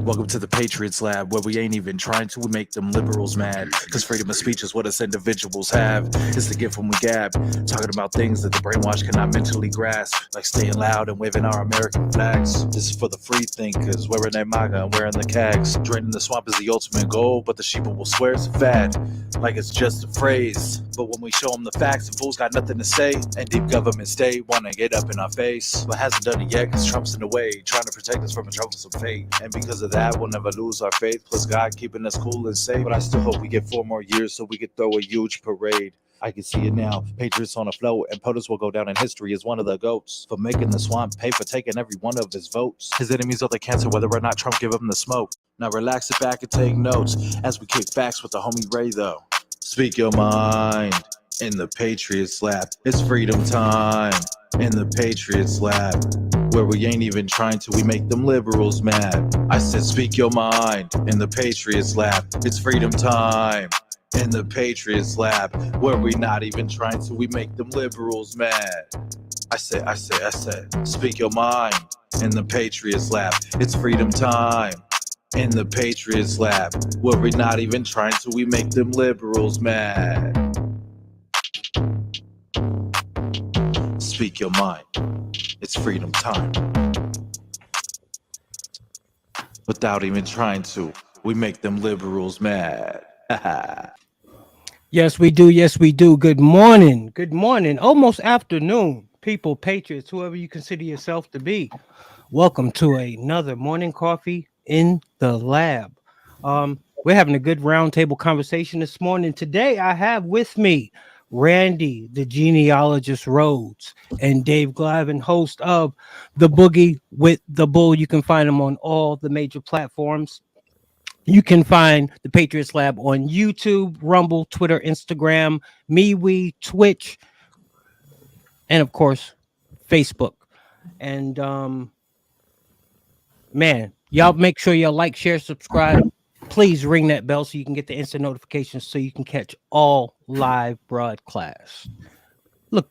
Welcome to the Patriots Lab, where we ain't even trying to make them liberals mad. Cause freedom of speech is what us individuals have. It's the gift when we gab, talking about things that the brainwash cannot mentally grasp, like staying loud and waving our American flags. This is for the free thinkers, wearing their MAGA and wearing the cags. Draining the swamp is the ultimate goal, but the sheeple will swear it's a fad, like it's just a phrase. But when we show them the facts, the fools got nothing to say. And deep government state wanna get up in our face, but hasn't done it yet cause Trump's in the way, trying to protect us from a troublesome fate. And because of that, we'll never lose our faith, plus God keeping us cool and safe. But I still hope we get 4 more years so we could throw a huge parade. I can see it now, Patriots on a float, and POTUS will go down in history as one of the GOATs. For making the swamp pay for taking every one of his votes. His enemies are the cancer, whether or not Trump give him the smoke. Now relax, sit back and take notes, as we kick facts with the homie Ray though. Speak your mind in the Patriots Lab. It's freedom time in the Patriots Lab, where we ain't even trying to, we make them liberals mad. I said speak your mind in the Patriots Lab. It's freedom time in the Patriots Lab, where we not even trying to, we make them liberals mad. I said, speak your mind in the Patriots Lab. It's freedom time in the Patriots Lab, where we not even trying to, we make them liberals mad. Speak your mind. It's freedom time. Without even trying to, we make them liberals mad. Yes, we do. Yes, we do. Good morning. Good morning. Almost afternoon, people, patriots, whoever you consider yourself to be. Welcome to another morning coffee in the lab. We're having a good roundtable conversation this morning. Today, I have with me Randy, the genealogist Rhodes, and Dave Glavin, host of The Boogie with the Bull. You can find them on all the major platforms. You can find the Patriots Lab on YouTube, Rumble, Twitter, Instagram, MeWe, Twitch, and of course, Facebook. And man, y'all make sure y'all like, share, subscribe. Please ring that bell so you can get the instant notifications so you can catch all live broadcasts. Look,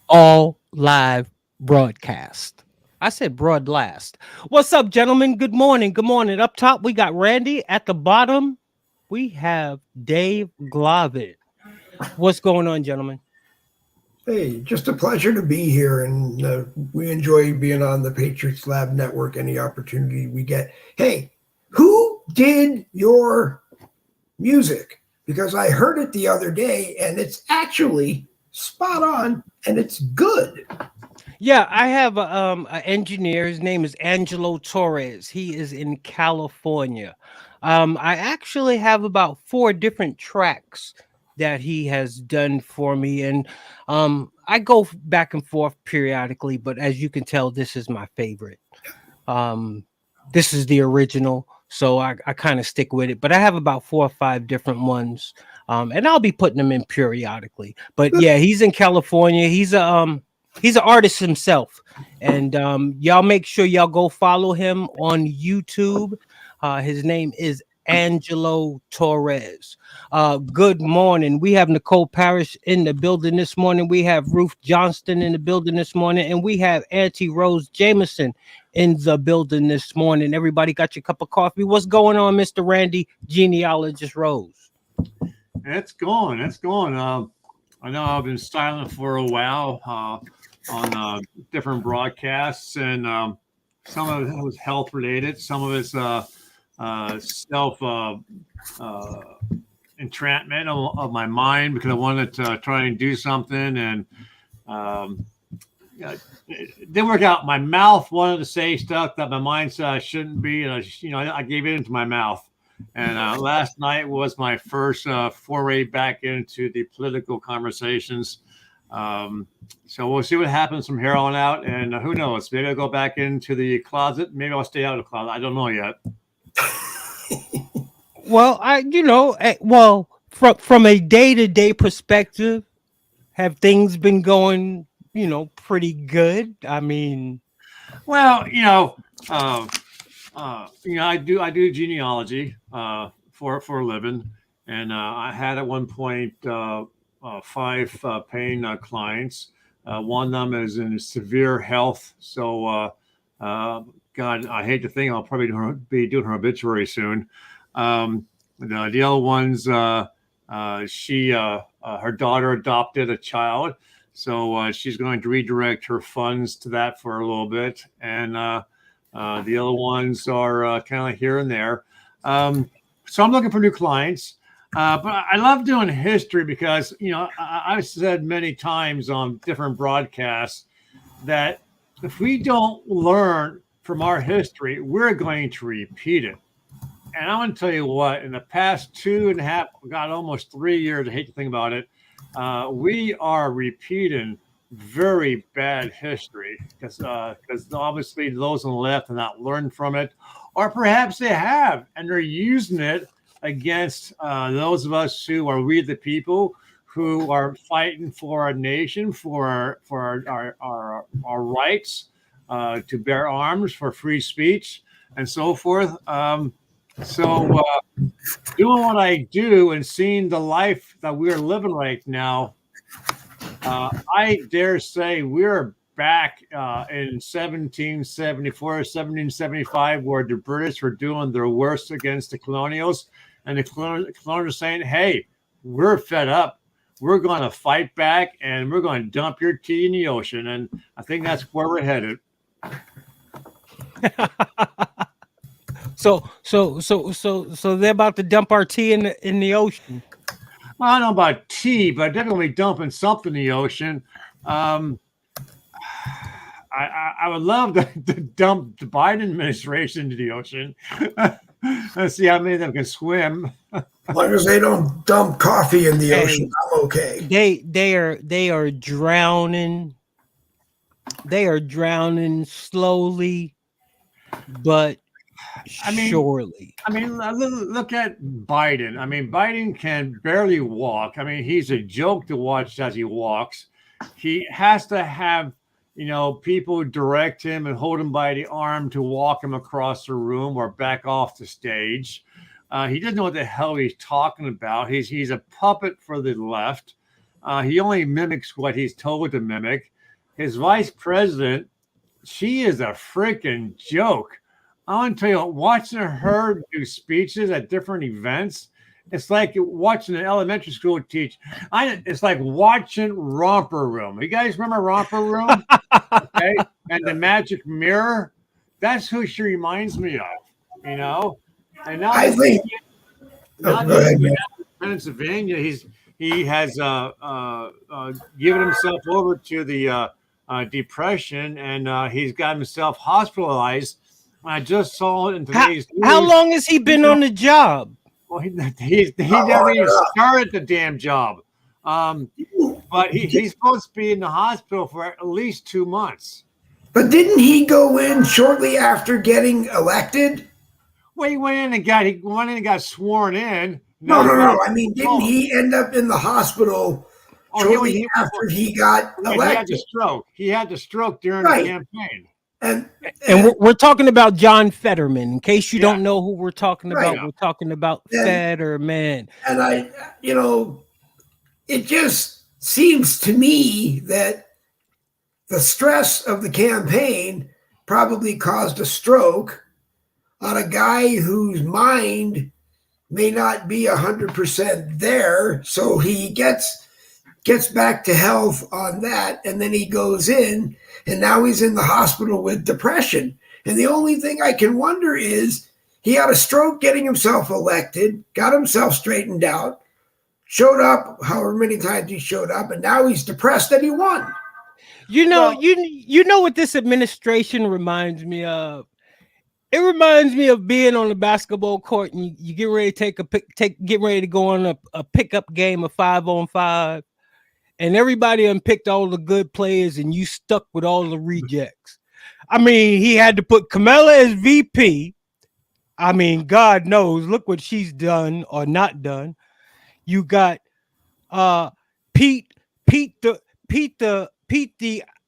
all live broadcast. I said broad last. What's up, gentlemen? Good morning. Good morning. Up top, we got Randy. At the bottom, we have Dave Glavin. What's going on, gentlemen? Hey, just a pleasure to be here, and we enjoy being on the Patriots Lab Network any opportunity we get. Hey, who did your music? Because I heard it the other day, and it's actually spot on, and it's good. Yeah, I have an engineer. His name is Angelo Torres. He is in California. I actually have about 4 different tracks that he has done for me, and I go back and forth periodically, but as you can tell, this is my favorite. This is the original, so I kind of stick with it, but I have about 4 or 5 different ones, and I'll be putting them in periodically. But yeah, he's in California. He's an artist himself, and y'all make sure y'all go follow him on YouTube. His name is Angelo Torres. Good morning. We have Nicole Parrish in the building this morning. We have Ruth Johnston in the building this morning, and we have Auntie Rose Jameson in the building this morning. Everybody got your cup of coffee? What's going on, Mr. Randy, genealogist Rose? It's going. I know I've been silent for a while on different broadcasts, and some of it was health related, some of it's self entrapment of my mind, because I wanted to try and do something, and it didn't work out. My mouth wanted to say stuff that my mind said I shouldn't be, and I gave it into my mouth. And last night was my first foray back into the political conversations. So we'll see what happens from here on out, and who knows? Maybe I'll go back into the closet. Maybe I'll stay out of the closet. I don't know yet. Well, from a day-to-day perspective, have things been going, pretty good? I mean, well, I do genealogy for a living, and I had at one point 5 paying clients. One of them is in severe health, so God, I hate to think I'll probably be doing her obituary soon. The other ones, her daughter adopted a child, so she's going to redirect her funds to that for a little bit, and the other ones are kind of here and there. So I'm looking for new clients. But I love doing history because, I've said many times on different broadcasts that if we don't learn from our history, we're going to repeat it. And I'm going to tell you what, in the past 2.5, God, almost 3 years, I hate to think about it, we are repeating very bad history because obviously those on the left have not learned from it, or perhaps they have, and they're using it against those of us who are we the people who are fighting for our nation, for our rights to bear arms, for free speech, and so forth. So doing what I do and seeing the life that we're living right now, I dare say we're back in 1774, 1775, where the British were doing their worst against the colonials. And the colonials are saying, hey, we're fed up. We're going to fight back and we're going to dump your tea in the ocean. And I think that's where we're headed. So they're about to dump our tea in the ocean. Well, I don't know about tea, but definitely dumping something in the ocean. I would love to dump the Biden administration into the ocean. Let's see how many of them can swim. As long as they don't dump coffee in the ocean, I'm okay. They are drowning. They are drowning slowly, but surely. I mean, look at Biden. I mean, Biden can barely walk. I mean, he's a joke to watch as he walks. He has to have, people direct him and hold him by the arm to walk him across the room or back off the stage. He doesn't know what the hell he's talking about. He's a puppet for the left. He only mimics what he's told to mimic. His vice president, she is a freaking joke. I want to tell you, watching her do speeches at different events, it's like watching an elementary school teach. It's like watching Romper Room. You guys remember Romper Room? Okay, and the Magic Mirror. That's who she reminds me of. And now I think. Go ahead, man. Pennsylvania, he has given himself over to the depression, and he's got himself hospitalized. I just saw it in today's news. How long has he been on the job? Well, he never even started the damn job. But he's supposed to be in the hospital for at least 2 months. But didn't he go in shortly after getting elected? Well, he went in and got sworn in. No. I mean, didn't he end up in the hospital shortly after he got elected? He had the stroke. He had the stroke during the campaign. And we're talking about John Fetterman. In case you don't know who we're talking about, we're talking about Fetterman. And it just seems to me that the stress of the campaign probably caused a stroke on a guy whose mind may not be 100% there. So he gets back to health on that, and then he goes in, and now he's in the hospital with depression. And the only thing I can wonder is he had a stroke getting himself elected, got himself straightened out, showed up however many times he showed up, and now he's depressed that he won. You know what this administration reminds me of? It reminds me of being on the basketball court and you get ready to get ready to go on a pickup game of 5-on-5. And everybody unpicked all the good players and you stuck with all the rejects. I mean, he had to put Camilla as VP. I mean, God knows, look what she's done or not done. You got Pete the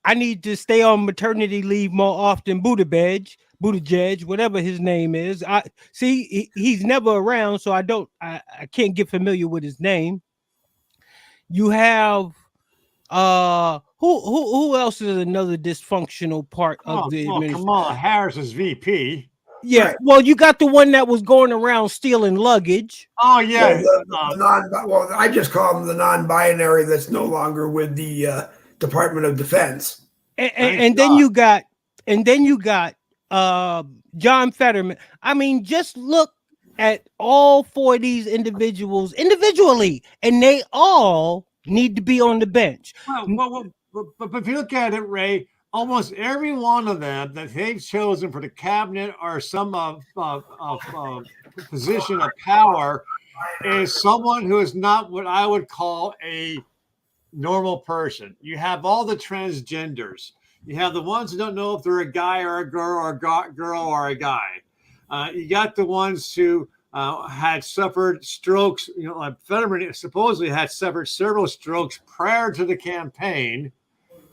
I need to stay on maternity leave more often, Buttigieg, whatever his name is. I see he's never around, so I can't get familiar with his name. You have Who else is another dysfunctional part of the Well, administration? Kamala Harris is VP. Yeah, Right. well, you got the one that was going around stealing luggage. Oh yeah, Well, I just call them the non-binary that's no longer with the Department of Defense. And then you got John Fetterman. I mean, just look at all four of these individuals individually, and they all need to be on the bench. but if you look at it, Ray, almost every one of them that they've chosen for the cabinet or some position of power is someone who is not what I would call a normal person. You have all the transgenders. You have the ones who don't know if they're a guy or a girl or a girl or a guy. You got the ones who had suffered strokes. You know, like Fetterman supposedly had suffered several strokes prior to the campaign.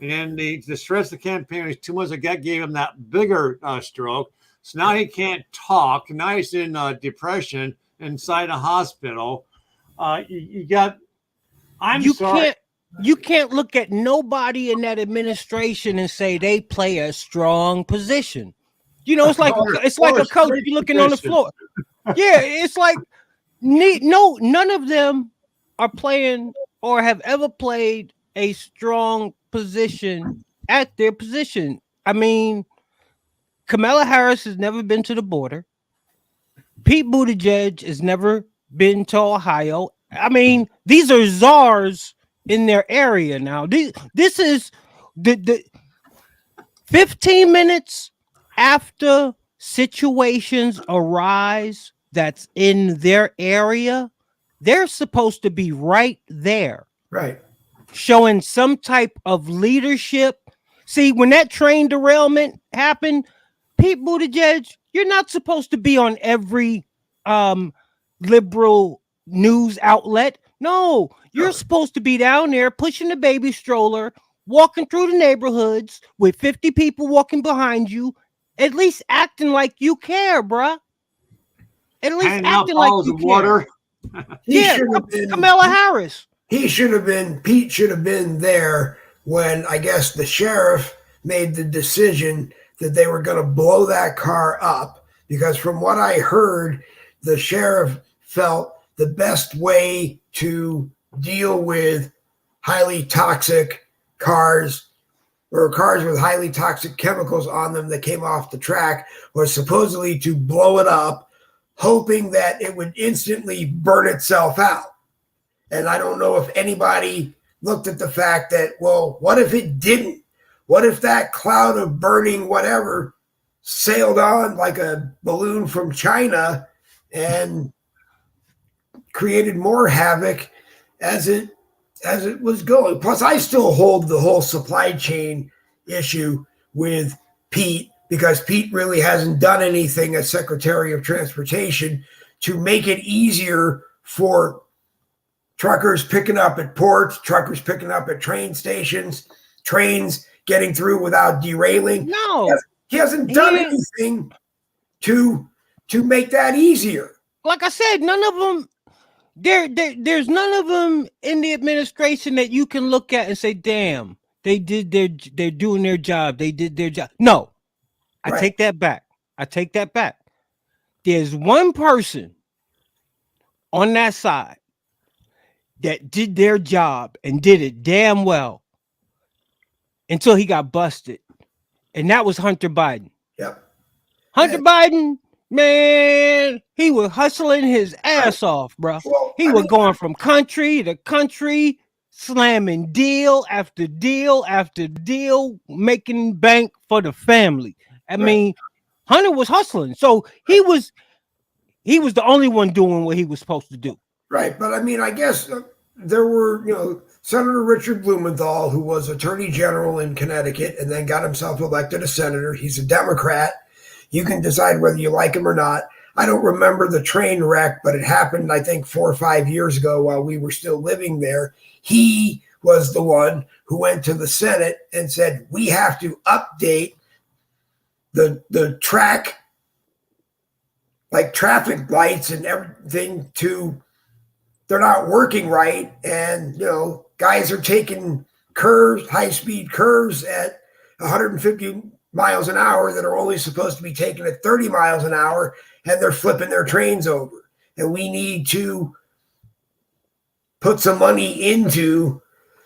And then the stress of the campaign was 2 months ago gave him that bigger stroke. So now he can't talk. Now he's in depression inside a hospital. You got. You can't look at nobody in that administration and say they play a strong position. You know, it's like a coach looking on the floor. Yeah, it's like none of them are playing or have ever played a strong position at their position. I mean, Kamala Harris has never been to the border. Pete Buttigieg has never been to Ohio. I mean, these are czars in their area now. This is the 15 minutes after situations arise that's in their area, they're supposed to be right there. Right. Showing some type of leadership. See, when that train derailment happened, Pete Buttigieg, you're not supposed to be on every liberal news outlet. No, you're supposed to be down there pushing the baby stroller, walking through the neighborhoods with 50 people walking behind you, at least acting like you care, bruh. At least acting like you care. Yeah, Kamala Harris. Pete should have been there when I guess the sheriff made the decision that they were going to blow that car up, because from what I heard, the sheriff felt the best way to deal with highly toxic cars or cars with highly toxic chemicals on them that came off the track was supposedly to blow it up, hoping that it would instantly burn itself out. And I don't know if anybody looked at the fact that, well, what if it didn't? What if that cloud of burning whatever sailed on like a balloon from China and created more havoc as it was going? Plus, I still hold the whole supply chain issue with Pete, because Pete really hasn't done anything as Secretary of Transportation to make it easier for truckers picking up at ports, truckers picking up at train stations, trains getting through without derailing. No, he hasn't done anything to make that easier. Like I said, none of them. There's none of them in the administration that you can look at and say, "Damn, they're doing their job. They did their job." No, I take that back. There's one person on that side that did their job and did it damn well until he got busted. And that was Hunter Biden. Yep. Hunter Biden, man, he was hustling his ass off, bro. Well, He was going from country to country, slamming deal after deal after deal, making bank for the family. I mean, Hunter was hustling. So he was the only one doing what he was supposed to do. Right. But I mean, I guess there were, Senator Richard Blumenthal, who was Attorney General in Connecticut and then got himself elected a senator. He's a Democrat. You can decide whether you like him or not. I don't remember the train wreck, but it happened, I think, 4 or 5 years ago while we were still living there. He was the one who went to the Senate and said, we have to update the track, like traffic lights and everything, they're not working right. And, guys are taking curves, high-speed curves at 150 miles an hour that are only supposed to be taken at 30 miles an hour, and they're flipping their trains over. And we need to put some money into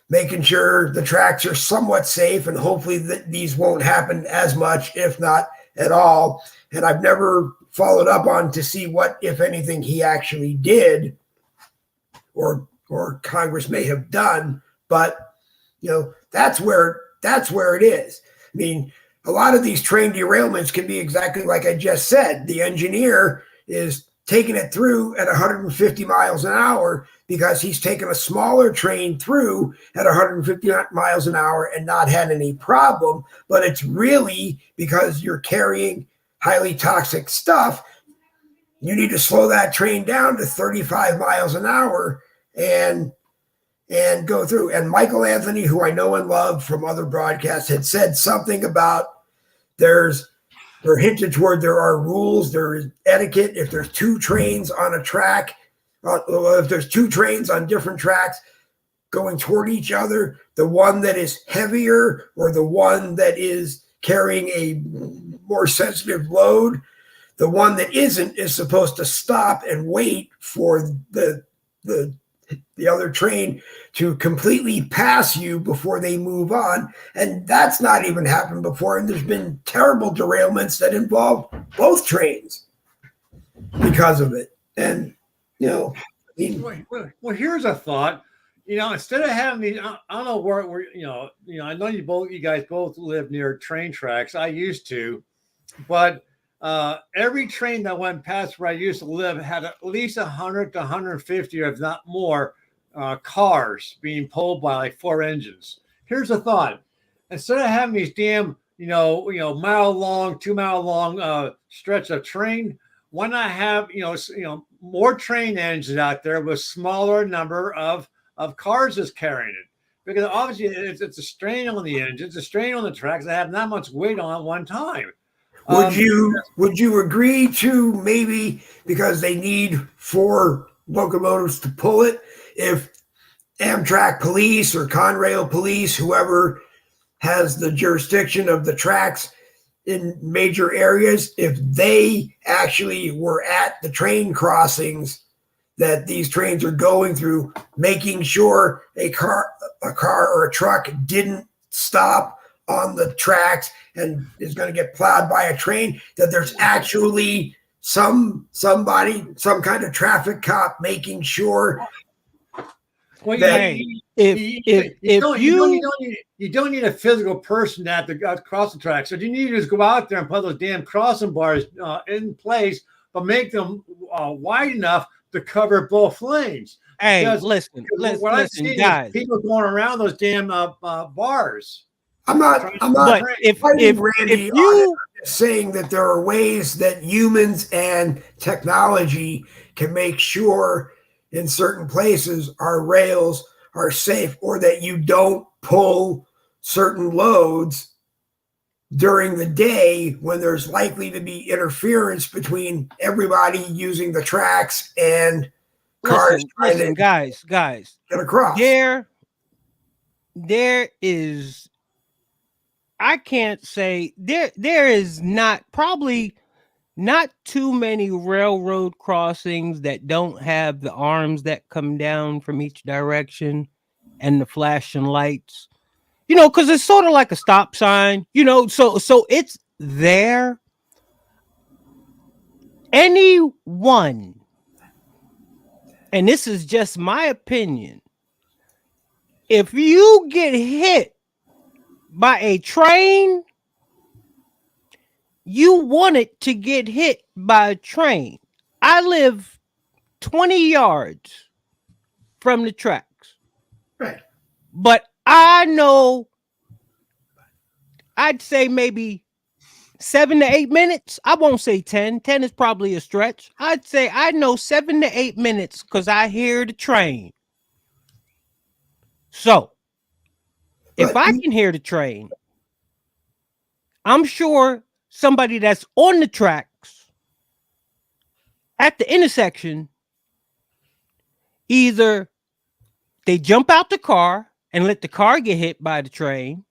making sure the tracks are somewhat safe, and hopefully that these won't happen as much, if not at all. And I've never followed up on to see what, if anything, he actually did or Congress may have done. But, you know, that's where it is. I mean, a lot of these train derailments can be exactly like I just said. The engineer is taking it through at 150 miles an hour because he's taken a smaller train through at 150 miles an hour and not had any problem. But it's really because you're carrying highly toxic stuff. You need to slow that train down to 35 miles an hour and go through. And Michael Anthony, who I know and love from other broadcasts, had said something about they're hinted toward there are rules, there is etiquette. If there's two trains on a track, if there's two trains on different tracks going toward each other, the one that is heavier or the one that is carrying a more sensitive load, the one that isn't is supposed to stop and wait for the other train to completely pass you before they move on. And that's not even happened before. And there's been terrible derailments that involve both trains because of it. And, you know, I mean, well, here's a thought. You know, instead of having these, I don't know where you know, I know you guys both live near train tracks. I used to, but every train that went past where I used to live had at least 100 to 150, if not more, cars being pulled by like 4 engines. Here's a thought: instead of having these damn, mile long, 2 mile long stretch of train, why not have more train engines out there with smaller number of cars is carrying it? Because obviously it's a strain on the engines, a strain on the tracks that have not much weight on at one time. Would you agree to maybe, because they need 4 locomotives to pull it, if Amtrak police or Conrail police, whoever has the jurisdiction of the tracks in major areas, if they actually were at the train crossings that these trains are going through, making sure a car or a truck didn't stop on the tracks and is going to get plowed by a train, that there's actually somebody, some kind of traffic cop making sure. Well, that you don't need a physical person to have to cross the tracks. So you need to just go out there and put those damn crossing bars in place, but make them wide enough to cover both lanes. Hey, because listen, listen, guys. People going around those damn bars. I'm not. But if you saying that there are ways that humans and technology can make sure in certain places our rails are safe, or that you don't pull certain loads during the day when there's likely to be interference between everybody using the tracks and cars. Listen, guys, get across. There is. I can't say there is probably not too many railroad crossings that don't have the arms that come down from each direction and the flashing lights, because it's sort of like a stop sign, so it's there. Anyone, and this is just my opinion, if you get hit by a train, you want it to get hit by a train. I live 20 yards from the tracks. Right. But I know, I'd say maybe 7 to 8 minutes. I won't say 10. 10 is probably a stretch. I'd say I know 7 to 8 minutes because I hear the train. So, if I can hear the train, I'm sure somebody that's on the tracks at the intersection, either they jump out the car and let the car get hit by the train.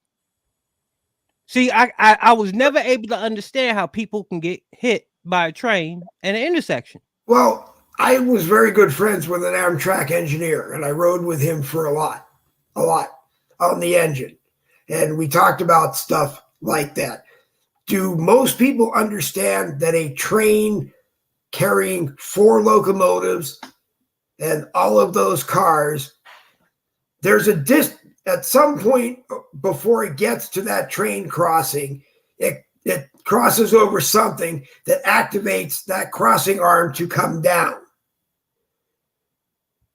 See, I was never able to understand how people can get hit by a train at an intersection. Well, I was very good friends with an Amtrak engineer, and I rode with him for a lot on the engine. And we talked about stuff like that. Do most people understand that a train carrying 4 locomotives and all of those cars, there's a at some point before it gets to that train crossing, it crosses over something that activates that crossing arm to come down.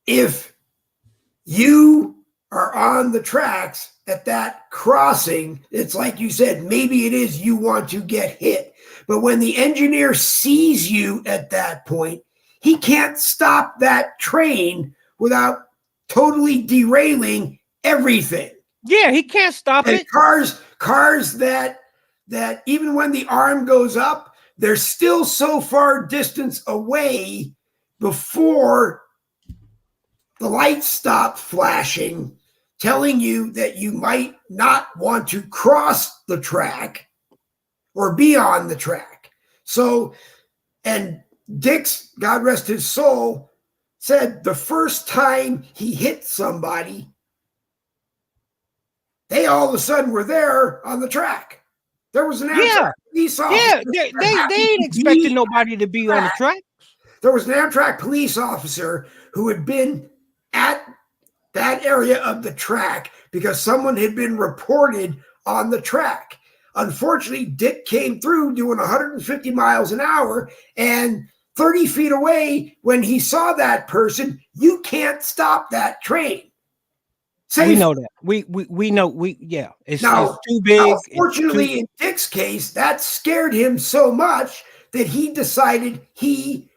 If you are on the tracks at that crossing, it's like you said, maybe it is you want to get hit. But when the engineer sees you at that point, he can't stop that train without totally derailing everything. Yeah, he can't stop And it. cars that even when the arm goes up, they're still so far distance away before the lights stop flashing, telling you that you might not want to cross the track or be on the track. So, and Dick's, God rest his soul, said the first time he hit somebody, they all of a sudden were there on the track. There was an Amtrak police officer. Yeah, they ain't expecting nobody to be on the track. There was an Amtrak police officer who had been at that area of the track because someone had been reported on the track. Unfortunately, Dick came through doing 150 miles an hour, and 30 feet away, when he saw that person, you can't stop that train. We know that. We know. It's too big. Fortunately, in Dick's case, that scared him so much that he decided he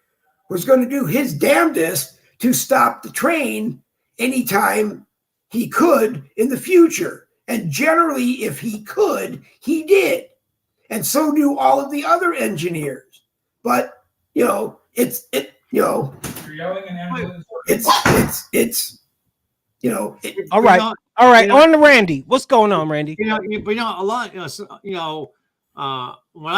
was going to do his damnedest to stop the train anytime he could in the future. And generally, if he could, he did. And so do all of the other engineers. But, You're yelling an ambulance. All right. On to Randy. What's going on, Randy? When I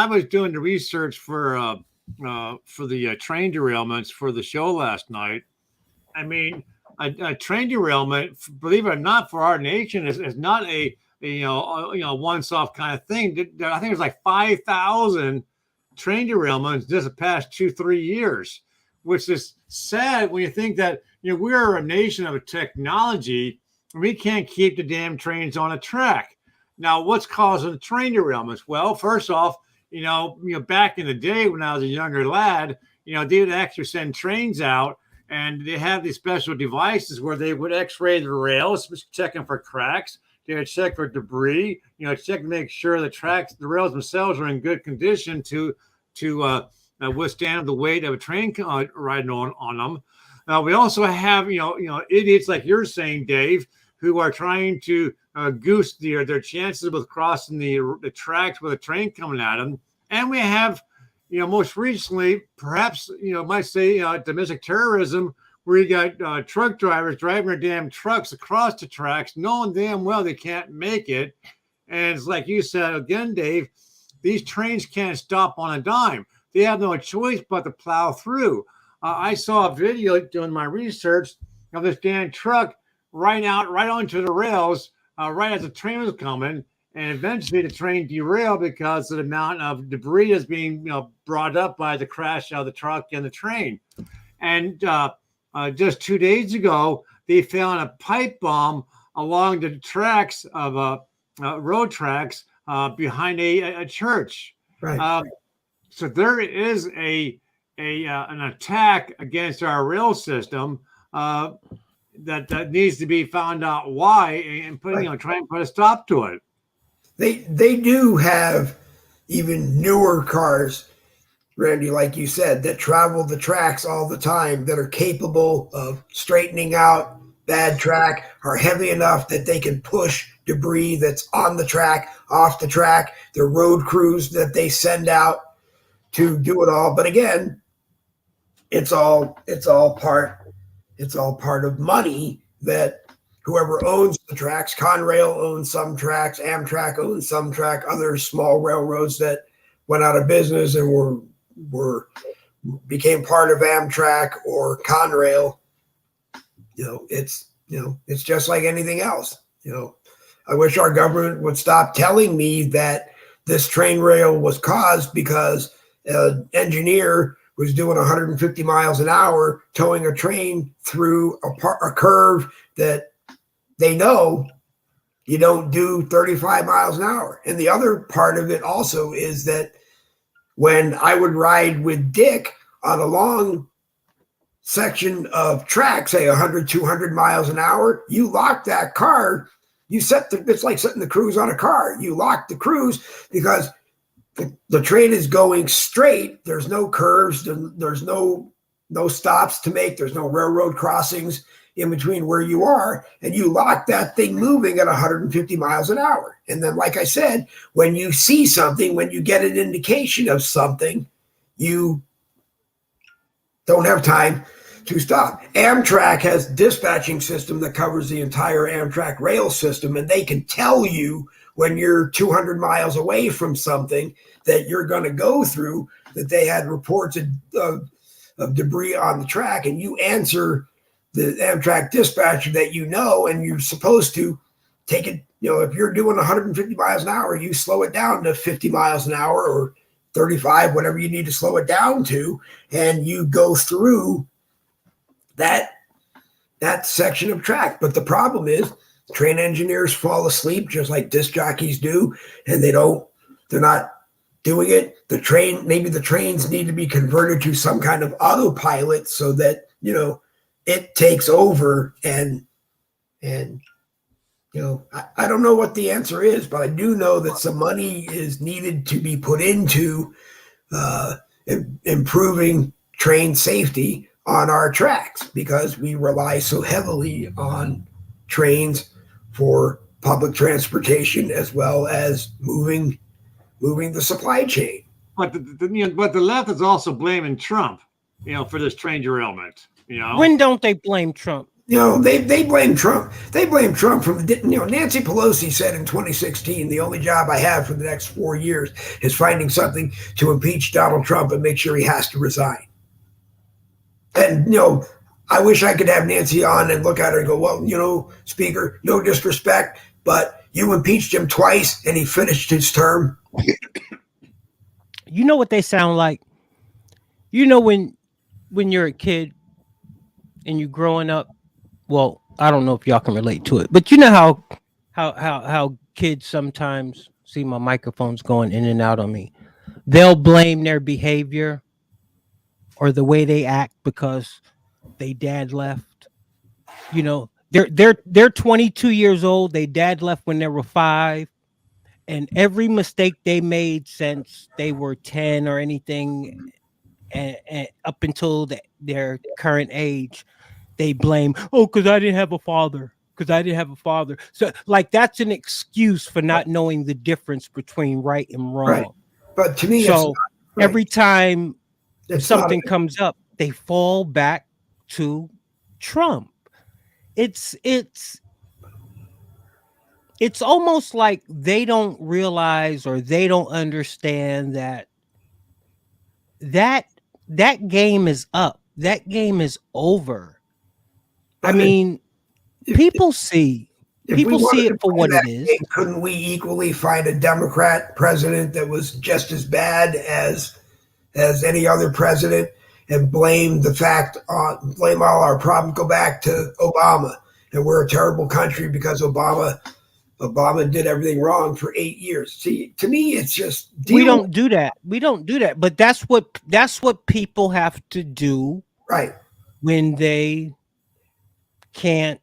was doing the research for the train derailments for the show last night, I mean, a train derailment, believe it or not, for our nation is not a once-off kind of thing. I think there's like 5,000 train derailments just the past 2-3 years, which is sad when you think that we're a nation of technology. We can't keep the damn trains on a track. Now, what's causing the train derailments? Well, first off, back in the day when I was a younger lad, they would actually send trains out, and they have these special devices where they would X-ray the rails, checking for cracks. They would check for debris, check to make sure the rails themselves are in good condition to withstand the weight of a train riding on them. We also have, idiots like you're saying, Dave, who are trying to goose their chances with crossing the tracks with a train coming at them. And we have, most recently, perhaps, might say domestic terrorism, where you got truck drivers driving their damn trucks across the tracks, knowing damn well they can't make it. And it's like you said again, Dave, these trains can't stop on a dime. They have no choice but to plow through. I saw a video doing my research of this damn truck right onto the rails right as the train was coming, and eventually the train derailed because of the amount of debris that's being brought up by the crash of the truck and the train. And just 2 days ago, they found a pipe bomb along the tracks of road tracks behind a church. Right. So there is an attack against our rail system that needs to be found out why, and try and put a stop to it. They do have even newer cars, Randy, like you said, that travel the tracks all the time, that are capable of straightening out bad track, are heavy enough that they can push debris that's on the track, off the track. The road crews that they send out to do it all. But again, it's all part of money that whoever owns the tracks. Conrail owns some tracks, Amtrak owns some track, other small railroads that went out of business and became part of Amtrak or Conrail. It's just like anything else. I wish our government would stop telling me that this train rail was caused because an engineer was doing 150 miles an hour towing a train through a curve that they know you don't do 35 miles an hour. And the other part of it also is that when I would ride with Dick on a long section of track, say 100, 200 miles an hour, you lock that car, it's like setting the cruise on a car. You lock the cruise because the train is going straight. There's no curves. There's no stops to make. There's no railroad crossings in between where you are. And you lock that thing moving at 150 miles an hour. And then, like I said, when you see something, when you get an indication of something, you don't have time to stop. Amtrak has a dispatching system that covers the entire Amtrak rail system, and they can tell you when you're 200 miles away from something that you're going to go through, that they had reports of debris on the track, and you answer the Amtrak dispatcher that and you're supposed to take it. If you're doing 150 miles an hour, you slow it down to 50 miles an hour or 35, whatever you need to slow it down to, and you go through that section of track. But the problem is train engineers fall asleep just like disc jockeys do, and they're not doing it. Maybe the trains need to be converted to some kind of autopilot so that, it takes over and I don't know what the answer is, but I do know that some money is needed to be put into improving train safety on our tracks, because we rely so heavily on trains for public transportation as well as moving the supply chain. But the left is also blaming Trump, for this train derailment. When don't they blame Trump? They blame Trump. They blame Trump from Nancy Pelosi said in 2016, the only job I have for the next 4 years is finding something to impeach Donald Trump and make sure he has to resign. And, I wish I could have Nancy on and look at her and go, well, Speaker, no disrespect, but you impeached him twice and he finished his term. You know what they sound like? When you're a kid and you're growing up, well, I don't know if y'all can relate to it, but you know how kids sometimes see my microphone's going in and out on me. They'll blame their behavior or the way they act because they dad left. They're 22 years old. They dad left when they were 5, and every mistake they made since they were 10 or anything, and up until their current age, they blame, because I didn't have a father. So, that's an excuse for not knowing the difference between right and wrong. Right. But to me, so every time something comes up, they fall back to Trump. It's almost like they don't realize or they don't understand that game is up. That game is over. I mean, people see it for what it is. Couldn't we equally find a Democrat president that was just as bad as any other president and blame all our problems, go back to Obama, and we're a terrible country because Obama did everything wrong for 8 years. See, to me, it's just we don't do that. But that's what people have to do, right? When they can't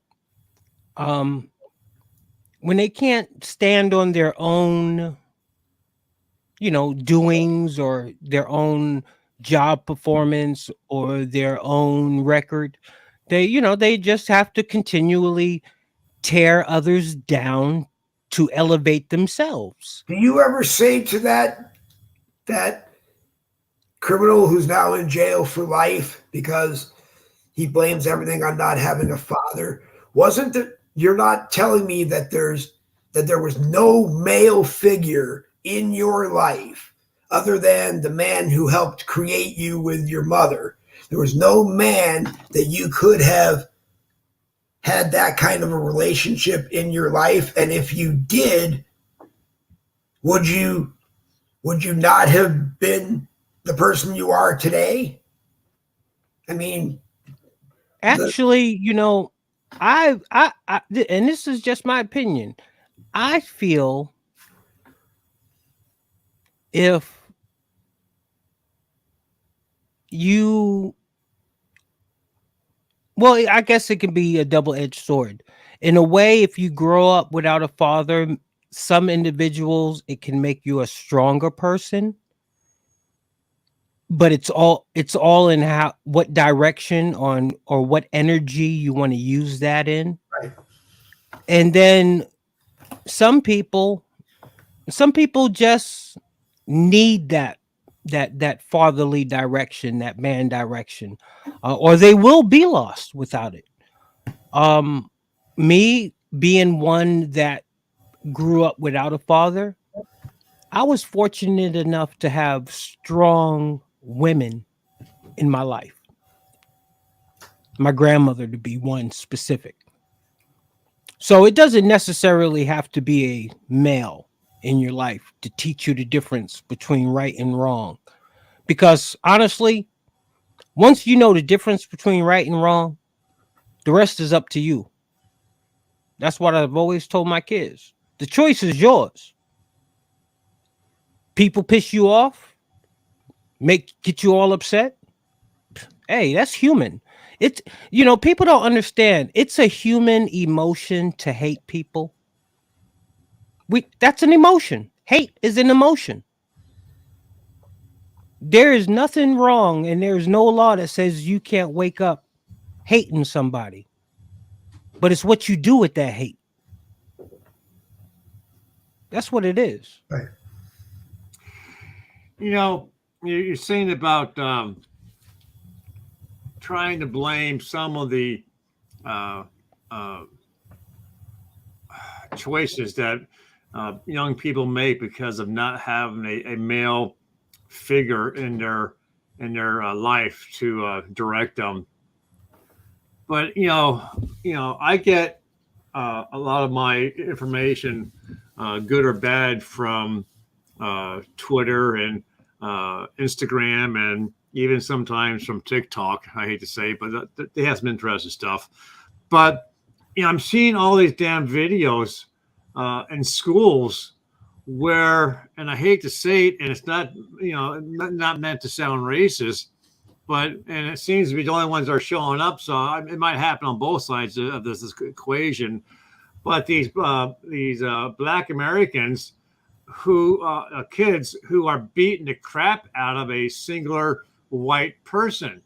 stand on their own doings or their own job performance or their own record. They just have to continually tear others down to elevate themselves. Do you ever say to that criminal who's now in jail for life because he blames everything on not having a father, wasn't you're not telling me that there was no male figure in your life other than the man who helped create you with your mother. There was no man that you could have had that kind of a relationship in your life. And if you did, would you not have been the person you are today? I mean, Actually, and this is just my opinion. I feel if you, well, I guess it can be a double-edged sword. In a way, if you grow up without a father, some individuals, it can make you a stronger person. But it's all in how, what direction on, or what energy you want to use that in. right. And then some people just need that fatherly direction, that man direction, or they will be lost without it. um Me being one that grew up without a father, I was fortunate enough to have strong women in my life. My grandmother to be one specific. So it doesn't necessarily have to be a male in your life to teach you the difference between right and wrong. Because honestly, once you know the difference between right and wrong, the rest is up to you. That's what I've always told my kids. The choice is yours. People piss you off, get you all upset. Hey, that's human. It's, people don't understand. It's a human emotion to hate people. That's an emotion. Hate is an emotion. There is nothing wrong, and there is no law that says you can't wake up hating somebody. But it's what you do with that hate. That's what it is. Right. You're saying about trying to blame some of the uh, uh, choices that young people make because of not having a male figure in their life to direct them. But I get a lot of my information, good or bad, from Twitter and Instagram, and even sometimes from TikTok. I hate to say, but they have some interesting stuff. But I'm seeing all these damn videos in schools where, and I hate to say it, and it's not not meant to sound racist, and it seems to be the only ones that are showing up. So it might happen on both sides of this equation. But these Black Americans who kids who are beating the crap out of a singular white person,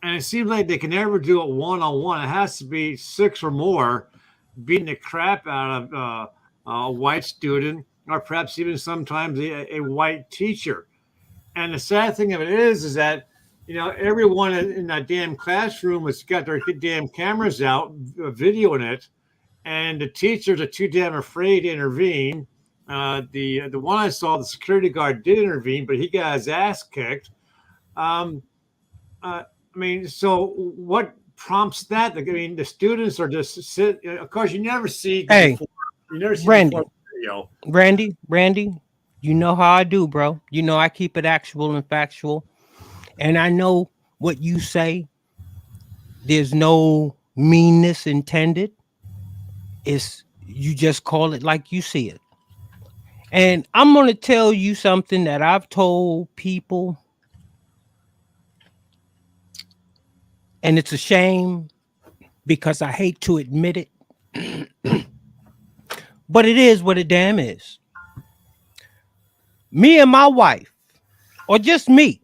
and it seems like they can never do it one-on-one. It has to be six or more beating the crap out of a white student, or perhaps even sometimes a white teacher. And the sad thing of it is that everyone in that damn classroom has got their damn cameras out, videoing it, and the teachers are too damn afraid to intervene. The one I saw, the security guard did intervene, but he got his ass kicked. So what prompts that? The students are just sit. Of course, you never see. Hey, before. You never see Randy, video. Randy, you know how I do, bro. You know I keep it actual and factual, and I know what you say. There's no meanness intended. It's, you just call it like you see it. And I'm going to tell you something that I've told people, and it's a shame because I hate to admit it, but it is what it damn is. Me and my wife, or just me,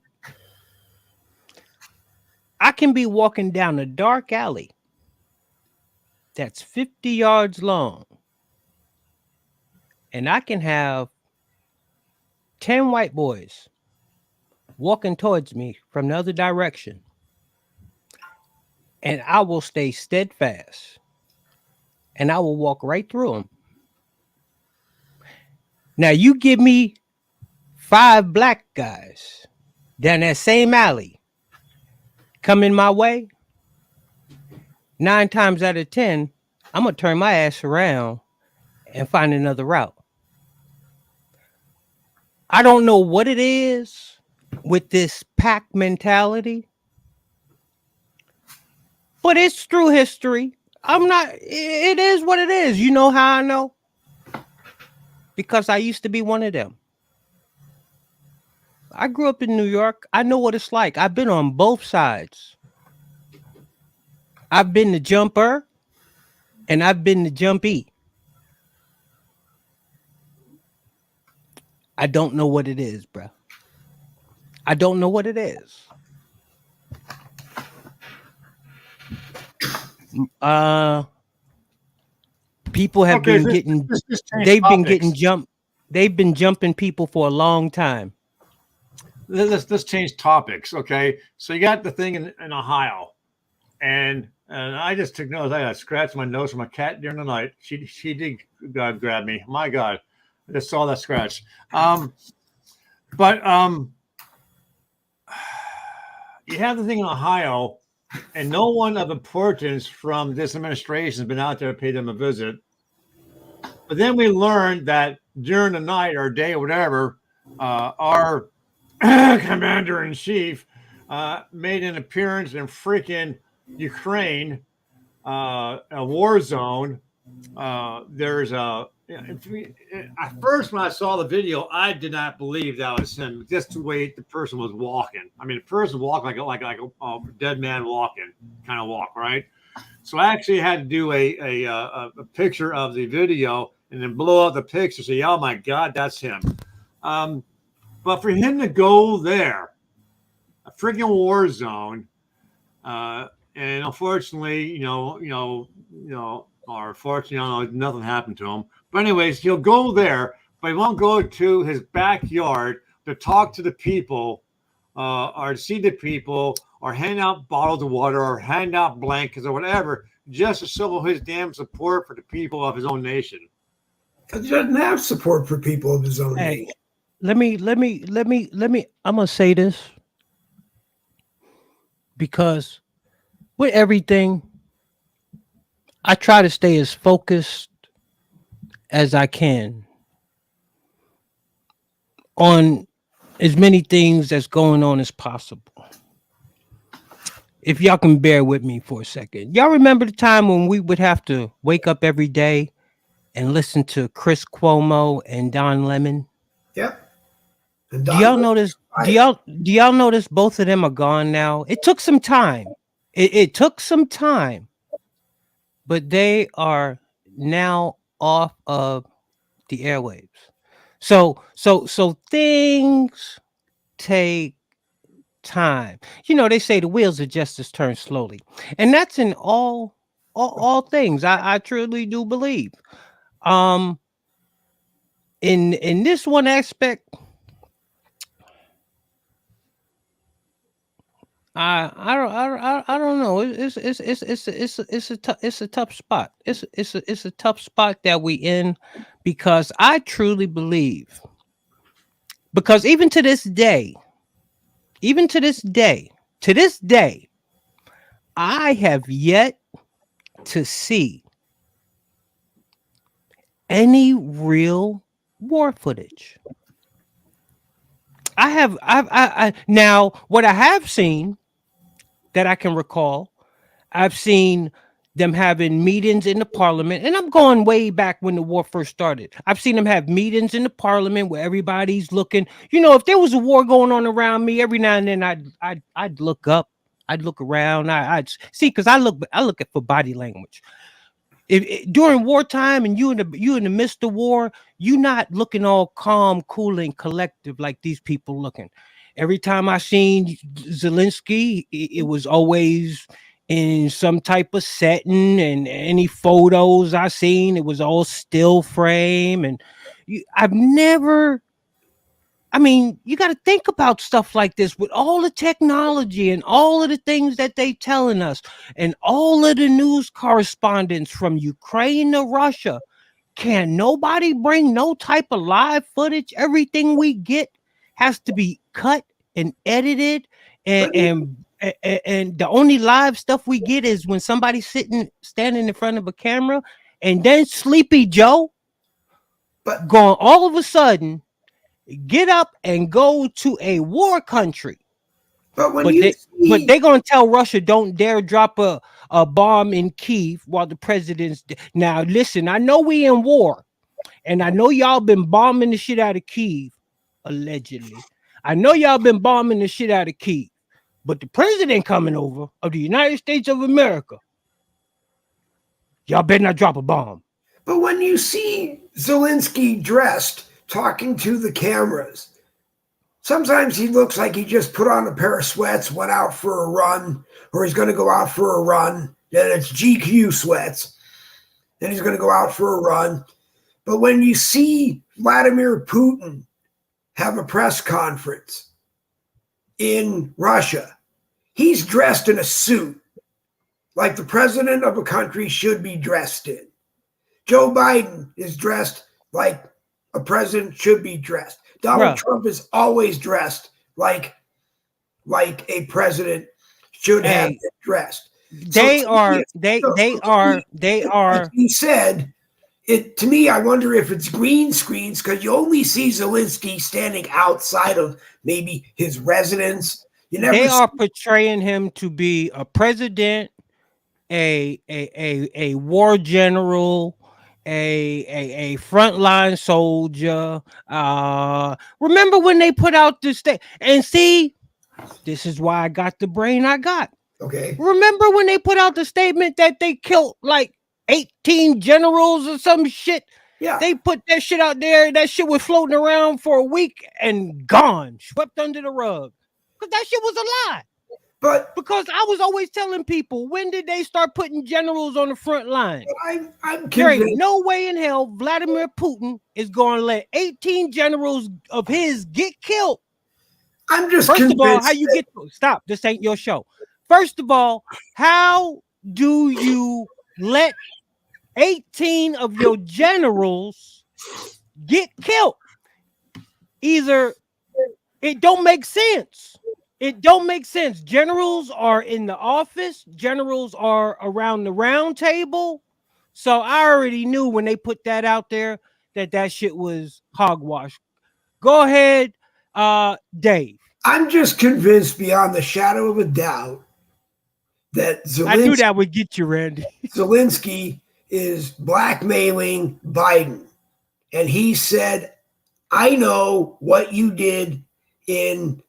I can be walking down a dark alley that's 50 yards long, and I can have 10 white boys walking towards me from the other direction, and I will stay steadfast and I will walk right through them. Now you give me 5 black guys down that same alley coming my way, 9 times out of 10, I'm gonna turn my ass around and find another route. I don't know what it is with this pack mentality, but it's through history. It is what it is. You know how I know? Because I used to be one of them. I grew up in New York. I know what it's like. I've been on both sides. I've been the jumper and I've been the jumpy. I don't know what it is, bro. I don't know what it is. People have been getting they've been jumping people for a long time. Let's change topics, okay? So you got the thing in Ohio, and I just took notice. I got scratched my nose from a cat during the night. She did grab me. My God, I just saw that scratch. But you have the thing in Ohio, and no one of importance from this administration has been out there to pay them a visit. But then we learned that during the night or day or whatever, our commander-in-chief made an appearance in freaking Ukraine, a war zone. There's at first when I saw the video, I did not believe that was him. Just the way the person was walking. I mean, the person walked like a dead man walking kind of walk, right? So I actually had to do a picture of the video and then blow up the picture. Say, oh my God, that's him. But for him to go there, a freaking war zone, and unfortunately, or fortunately, nothing happened to him. But anyways, he'll go there, but he won't go to his backyard to talk to the people, or see the people, or hand out bottles of water, or hand out blankets, or whatever, just to show his damn support for the people of his own nation. He doesn't have support for people of his own nation. Let me. I'm gonna say this because with everything, I try to stay as focused as I can on as many things that's going on as possible. If y'all can bear with me for a second, y'all remember the time when we would have to wake up every day and listen to Chris Cuomo and Don Lemon? Yep. Do y'all notice? Do y'all notice both of them are gone now? It took some time. It took some time, but they are now off of the airwaves. So things take time. They say the wheels of justice turn slowly, and that's in all things. I truly do believe. In this one aspect, I don't know. It's a tough spot. It's a tough spot that we in, because I truly believe, because even to this day, I have yet to see any real war footage. I now what I have seen that I can recall, I've seen them having meetings in the parliament, and I'm going way back when the war first started. I've seen them have meetings in the parliament where everybody's looking. If there was a war going on around me, every now and then I'd look up, I'd look around, I'd see, because I look at for body language. If during wartime and you in the midst of war, you not looking all calm, cool, and collective like these people looking. Every time I seen Zelensky, it was always in some type of setting, and any photos I seen, it was all still frame. And I've never I mean, you got to think about stuff like this with all the technology and all of the things that they telling us and all of the news correspondence from Ukraine to Russia. Can nobody bring no type of live footage? Everything we get has to be cut and edited, and the only live stuff we get is when somebody's standing in front of a camera, and then Sleepy Joe But going all of a sudden get up and go to a war country. when But you but see, they're gonna tell Russia don't dare drop a bomb in Kiev while the president's now listen, I know we in war, and I know y'all been bombing the shit out of Kiev, allegedly. I know y'all been bombing the shit out of Kiev, but the president coming over of the United States of America, y'all better not drop a bomb. but when you see Zelensky dressed, talking to the cameras, sometimes he looks like he just put on a pair of sweats, went out for a run, or he's going to go out for a run. Then it's GQ sweats. Then he's going to go out for a run. But when you see Vladimir Putin have a press conference in Russia, he's dressed in a suit like the president of a country should be dressed in. Joe Biden is dressed like a president should be dressed. Donald Trump is always dressed like a president should have been dressed. They are. He said it to me. I wonder if it's green screens because you only see Zelensky standing outside of maybe his residence. They are portraying him to be a president, a war general, a frontline soldier. Remember when they put out this thing? And see, this is why I got the brain I got. Okay. Remember when they put out the statement that they killed like 18 generals or some shit? Yeah. They put that shit out there. That shit was floating around for a week and gone, swept under the rug. Because that shit was a lie. But because I was always telling people, when did they start putting generals on the front line? I'm there ain't convinced. no way in hell Vladimir Putin is going to let 18 generals of his get killed. I'm just First convinced. of all, how you get stop? This ain't your show. First of all, how do you let 18 of your generals get killed? Either it don't make sense. It don't make sense. Generals are in the office. Generals are around the round table. So I already knew when they put that out there that shit was hogwash. Go ahead, Dave. I'm just convinced beyond the shadow of a doubt that I knew that would get you, Randy. Zelensky is blackmailing Biden. And he said, I know what you did in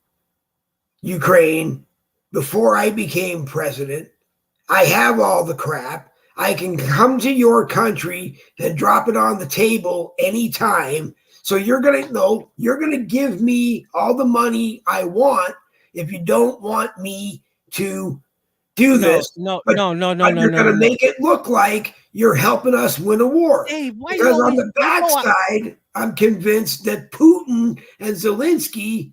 Ukraine before I became president. I have all the crap. I can come to your country and drop it on the table anytime. So you're gonna give me all the money I want if you don't want me to do this. No. You're gonna make it look like you're helping us win a war. Hey, why because on the backside, I'm convinced that Putin and Zelensky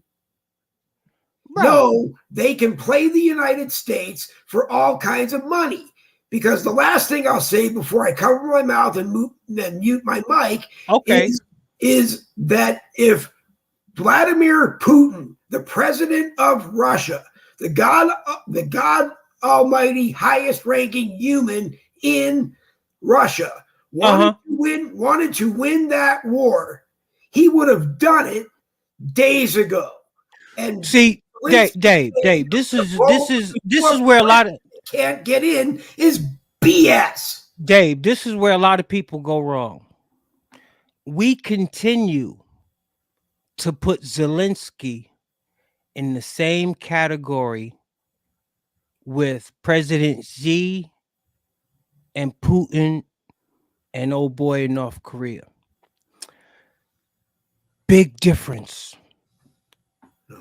know they can play the United States for all kinds of money. Because the last thing I'll say before I cover my mouth and mute my mic is that if Vladimir Putin, the president of Russia, the God Almighty, highest ranking human in Russia, wanted to win that war, he would have done it days ago. And see, Dave, this is where a lot of can't get in is BS. Dave, this is where a lot of people go wrong. We continue to put Zelensky in the same category with President Xi and Putin and old boy in North Korea. Big difference.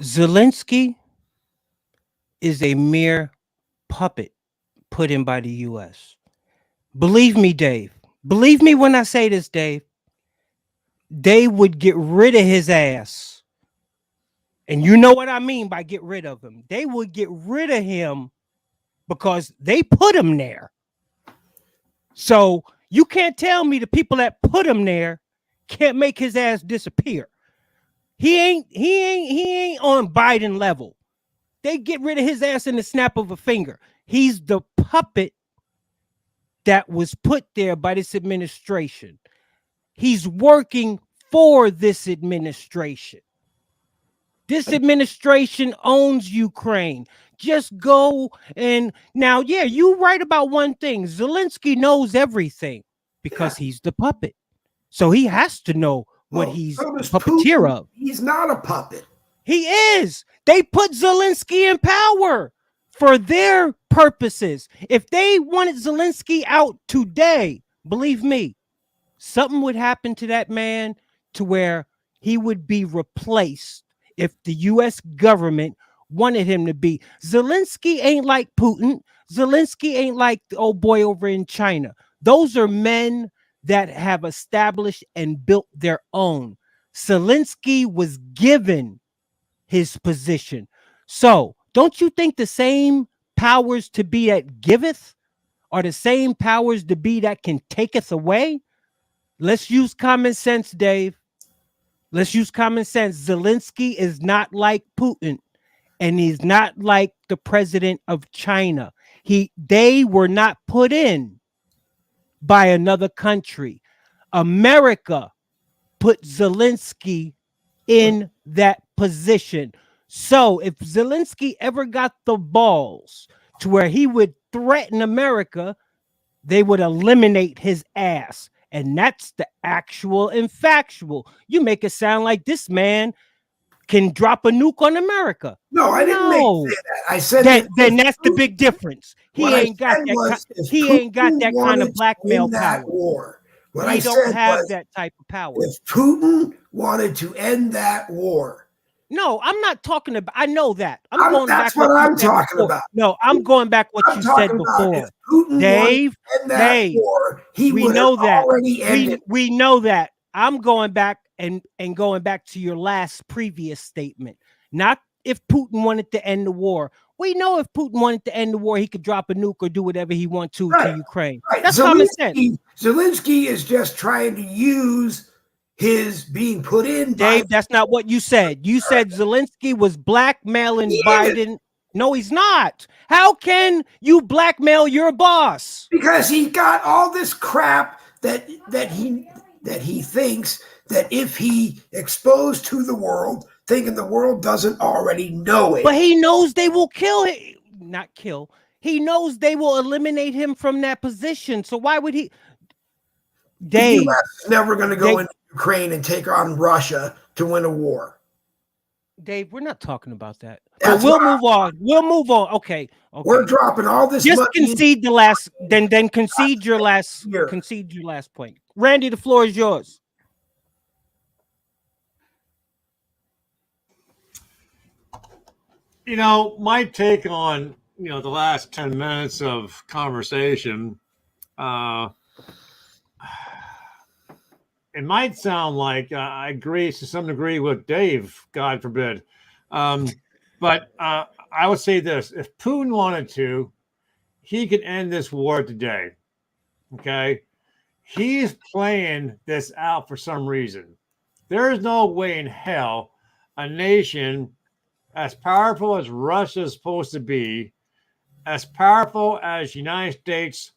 Zelensky is a mere puppet put in by the U.S. Believe me, Dave. Believe me when I say this, Dave. They would get rid of his ass And you know what I mean by get rid of him. They would get rid of him because they put him there. So you can't tell me the people that put him there can't make his ass disappear. He ain't on Biden level. They get rid of his ass in the snap of a finger. He's the puppet that was put there by this administration. He's working for this administration. This administration owns Ukraine. Just go and now, yeah, you right about one thing. Zelensky knows everything because he's the puppet. So he has to know what he's so does puppeteer Putin. of. He's not a puppet. He is. They put Zelensky in power for their purposes. If they wanted Zelensky out today, believe me, something would happen to that man to where he would be replaced if the U.S. government wanted him to be. Zelensky ain't like Putin. Zelensky ain't like the old boy over in China. Those are men that have established and built their own. Zelensky was given his position. So don't you think the same powers to be that giveth are the same powers to be that can taketh away? Let's use common sense, Dave. Let's use common sense. Zelensky is not like Putin, and he's not like the president of China. They were not put in by another country. America put Zelensky in that position. So if Zelensky ever got the balls to where he would threaten America, they would eliminate his ass. And that's the actual and factual. You make it sound like this man can drop a nuke on America. No, I didn't say that. I said then that's the big difference. He ain't got that kind of blackmail power. War. He don't have that type of power. If Putin wanted to end that war. No, I'm not talking about. I know that. That's what I'm talking about. No, I'm going back what you said before. Dave, we know that. We know that. I'm going back and going back to your last previous statement. Not if Putin wanted to end the war. We know if Putin wanted to end the war, he could drop a nuke or do whatever he wants to Ukraine. Right. That's common sense. Zelensky is just trying to use his being put in. Dave, that's not what you said. You said Zelensky was blackmailing Biden. No, he's not. How can you blackmail your boss? Because he got all this crap that he thinks that if he exposed to the world, thinking the world doesn't already know it. But he knows they will kill him. Not kill. He knows they will eliminate him from that position. So why would he? Dave, the US is never going to go into Ukraine and take on Russia to win a war. Dave, we're not talking about that. But we'll move on. We'll move on. Okay. We're dropping all this. Just money. concede the last. Then concede your last. Concede your last point. Randy, the floor is yours. You know, my take on the last 10 minutes of conversation. It might sound like I agree to some degree with Dave, God forbid. But I would say this. If Putin wanted to, he could end this war today. Okay? He's playing this out for some reason. There is no way in hell a nation as powerful as Russia is supposed to be, as powerful as the United States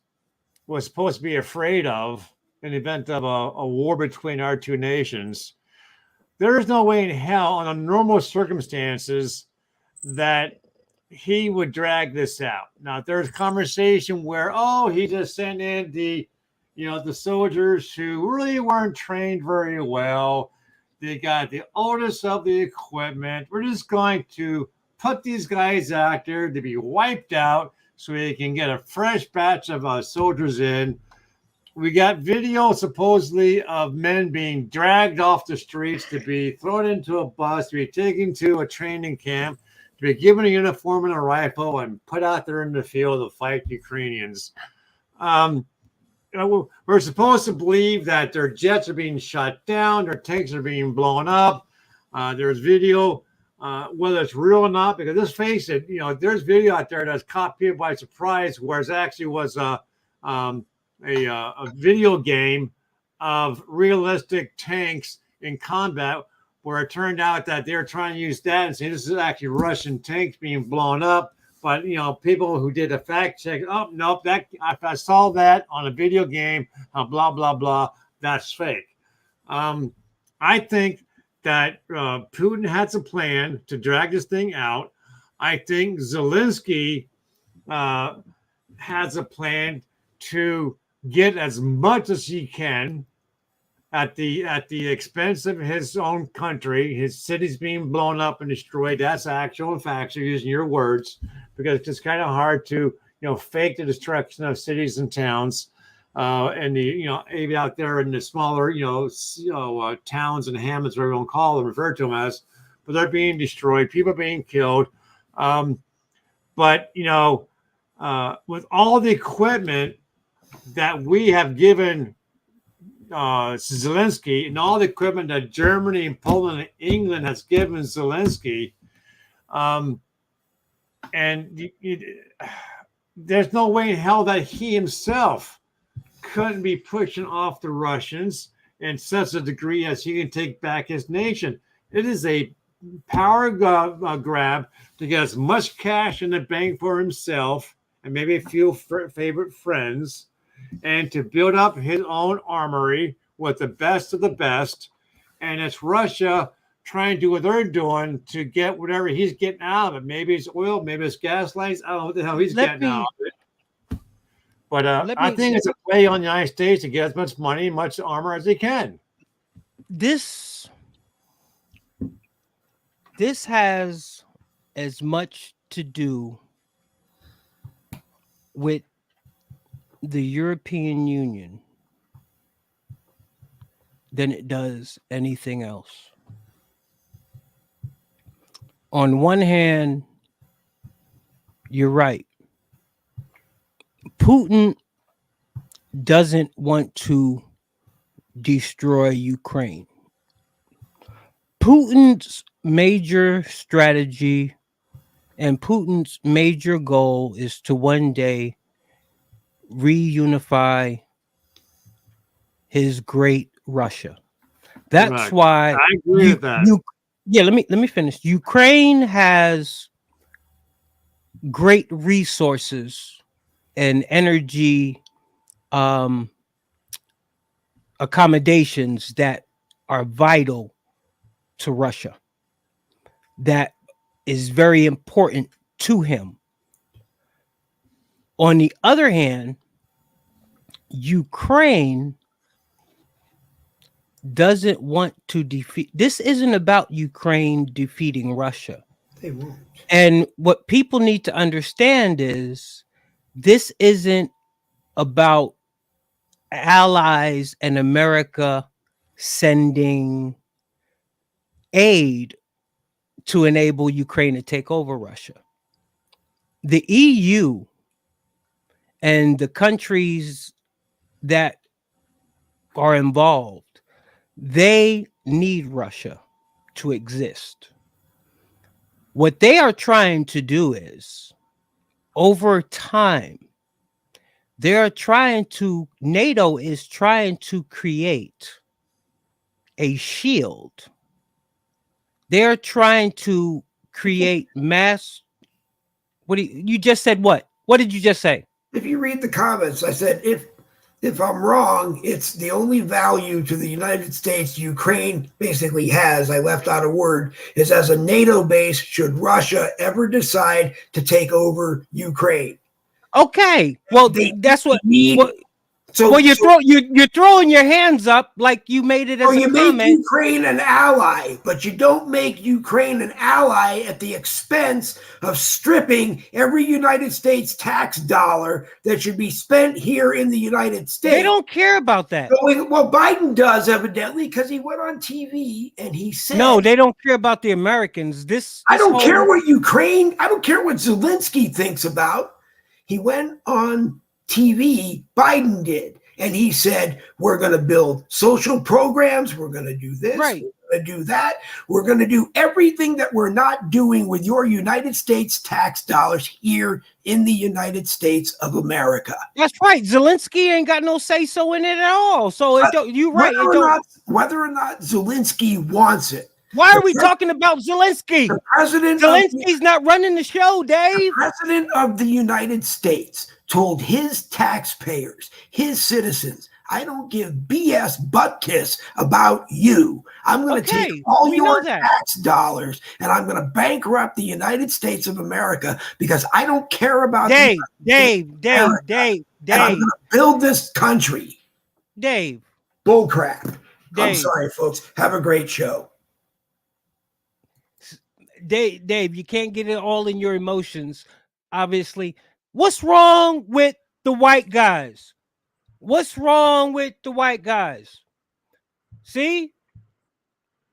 was supposed to be afraid of, in the event of a war between our two nations, there is no way in hell, under normal circumstances, that he would drag this out. Now, if there's conversation where, he just sent in the soldiers who really weren't trained very well. They got the oldest of the equipment. We're just going to put these guys out there to be wiped out so we can get a fresh batch of soldiers in. We got video supposedly of men being dragged off the streets to be thrown into a bus, to be taken to a training camp, to be given a uniform and a rifle and put out there in the field to fight Ukrainians. We're supposed to believe that their jets are being shot down, their tanks are being blown up. There's video whether it's real or not. Because let's face it, there's video out there that's caught people by surprise, whereas it actually was a video game of realistic tanks in combat, where it turned out that they were trying to use that and say this is actually Russian tanks being blown up. But people who did a fact check, oh nope, that I saw that on a video game, blah blah blah, that's fake. I think that Putin has a plan to drag this thing out. I think Zelensky has a plan to get as much as he can at the expense of his own country. His city's being blown up and destroyed. That's actual facts. You're using your words, because it's just kind of hard to fake the destruction of cities and towns, and even out there in the smaller towns and hamlets, whatever you want to call them, refer to them as, but they're being destroyed. People are being killed. But with all the equipment that we have given Zelensky, and all the equipment that Germany and Poland and England has given Zelensky, there's no way in hell that he himself couldn't be pushing off the Russians in such a degree as he can take back his nation. It is a power grab to get as much cash in the bank for himself and maybe a few favorite friends, and to build up his own armory with the best of the best. And it's Russia trying to do what they're doing to get whatever he's getting out of it. Maybe it's oil, maybe it's gas lines. I don't know what the hell he's getting out of it. But I think it's a play on the United States to get as much money, much armor as they can. This has as much to do with the European Union than it does anything else. On one hand, you're right. Putin doesn't want to destroy Ukraine. Putin's major strategy and Putin's major goal is to one day reunify his great Russia. That's right. Why I agree with that. Let me finish. Ukraine has great resources and energy accommodations that are vital to Russia. That is very important to him. On the other hand, Ukraine doesn't want to defeat. This isn't about Ukraine defeating Russia. They won't. And what people need to understand is this isn't about allies and America sending aid to enable Ukraine to take over Russia. The EU and the countries that are involved, they need Russia to exist. What they are trying to do is, over time, NATO is trying to create a shield. They're trying to create mass. You just said what? What did you just say? If you read the comments, I said, if I'm wrong, it's the only value to the United States Ukraine basically has, I left out a word, is as a NATO base should Russia ever decide to take over Ukraine. Okay. Well, that's what you're throwing your hands up like you made it as a comment. Make Ukraine an ally, but you don't make Ukraine an ally at the expense of stripping every United States tax dollar that should be spent here in the United States. They don't care about that. Well, Biden does, evidently, because he went on TV and he said, no, they don't care about the Americans. I don't care what Zelensky thinks about. He went on TV, Biden did, and he said, we're going to build social programs, we're going to do this, right? going to do that. We're going to do everything that we're not doing with your United States tax dollars here in the United States of America. That's right. Zelensky ain't got no say so in it at all. So it don't, you're right. Whether or not Zelensky wants it. Why are we talking about Zelensky? The president Zelensky's not running the show, Dave. The president of the United States told his taxpayers, his citizens, I don't give BS butt kiss about you. I'm going to take all your tax dollars and I'm going to bankrupt the United States of America because I don't care about Dave. And I'm going to build this country. Dave. Bullcrap. I'm sorry, folks. Have a great show. Dave, you can't get it all in your emotions, obviously. What's wrong with the white guys? What's wrong with the white guys? See,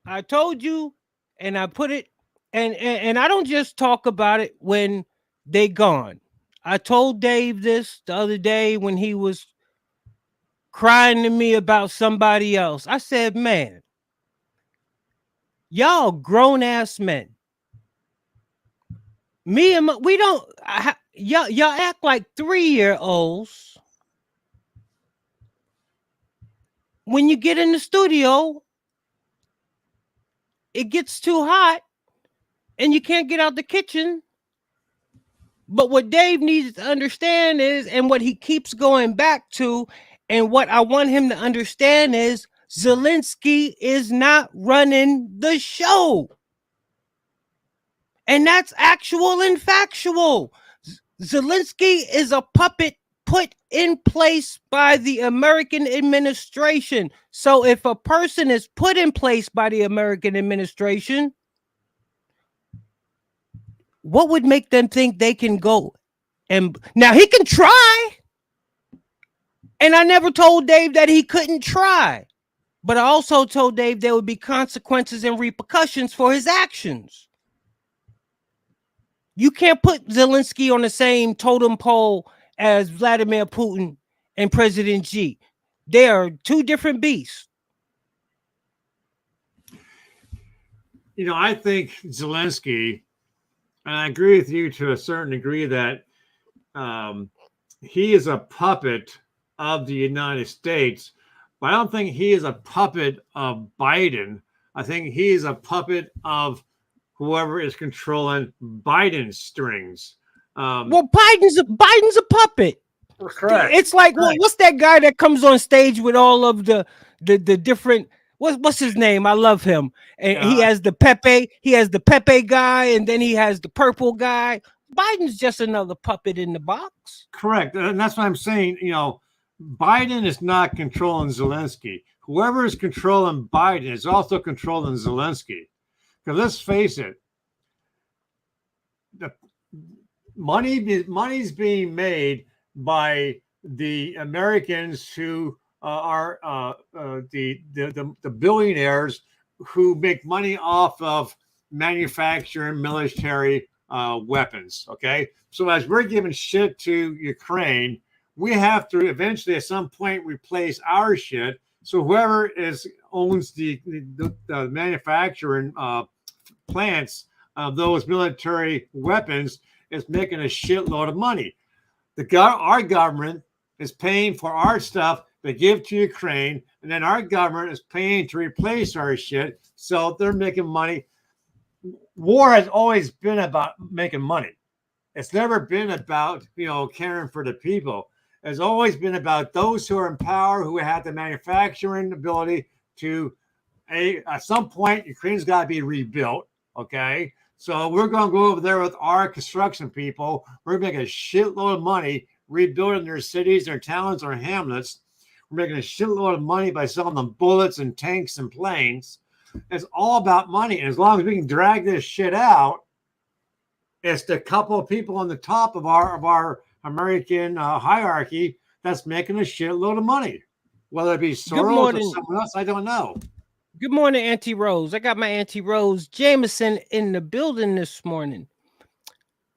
I told you, and I put it, and I don't just talk about it when they gone. I told Dave this the other day when he was crying to me about somebody else. I said, man, y'all grown ass men. Me and we don't. Y'all act like 3-year-olds. When you get in the studio, it gets too hot and you can't get out the kitchen. But what Dave needs to understand is, and what he keeps going back to, and what I want him to understand is, Zelensky is not running the show. And that's actual and factual. Zelensky is a puppet put in place by the American administration. So if a person is put in place by the American administration, what would make them think they can go? And now he can try. And I never told Dave that he couldn't try. But I also told Dave there would be consequences and repercussions for his actions. You can't put Zelensky on the same totem pole as Vladimir Putin and President Xi. They are two different beasts. You know, I think Zelensky, and I agree with you to a certain degree that he is a puppet of the United States, but I don't think he is a puppet of Biden. I think he is a puppet of whoever is controlling Biden's strings. Well, Biden's a puppet. Correct. It's like, well, what's that guy that comes on stage with all of the different, what's his name? I love him. And he has the Pepe guy, and then he has the purple guy. Biden's just another puppet in the box. Correct. And that's what I'm saying. You know, Biden is not controlling Zelensky. Whoever is controlling Biden is also controlling Zelensky. Because let's face it, the money's being made by the Americans who are the billionaires who make money off of manufacturing military weapons. Okay, so as we're giving shit to Ukraine, we have to eventually at some point replace our shit. So whoever owns the manufacturing plants of those military weapons is making a shitload of money. Our government is paying for our stuff to give to Ukraine, and then our government is paying to replace our shit. So they're making money. War has always been about making money. It's never been about, caring for the people. It's always been about those who are in power, who have the manufacturing ability to, at some point, Ukraine's got to be rebuilt. Okay. So we're going to go over there with our construction people. We're making a shitload of money rebuilding their cities, their towns, their hamlets. We're making a shitload of money by selling them bullets and tanks and planes. It's all about money. And as long as we can drag this shit out, it's the couple of people on the top of our American hierarchy that's making a shitload of money. Whether it be Soros or someone else, I don't know. Good morning, Auntie Rose. I got my Auntie Rose Jameson in the building this morning.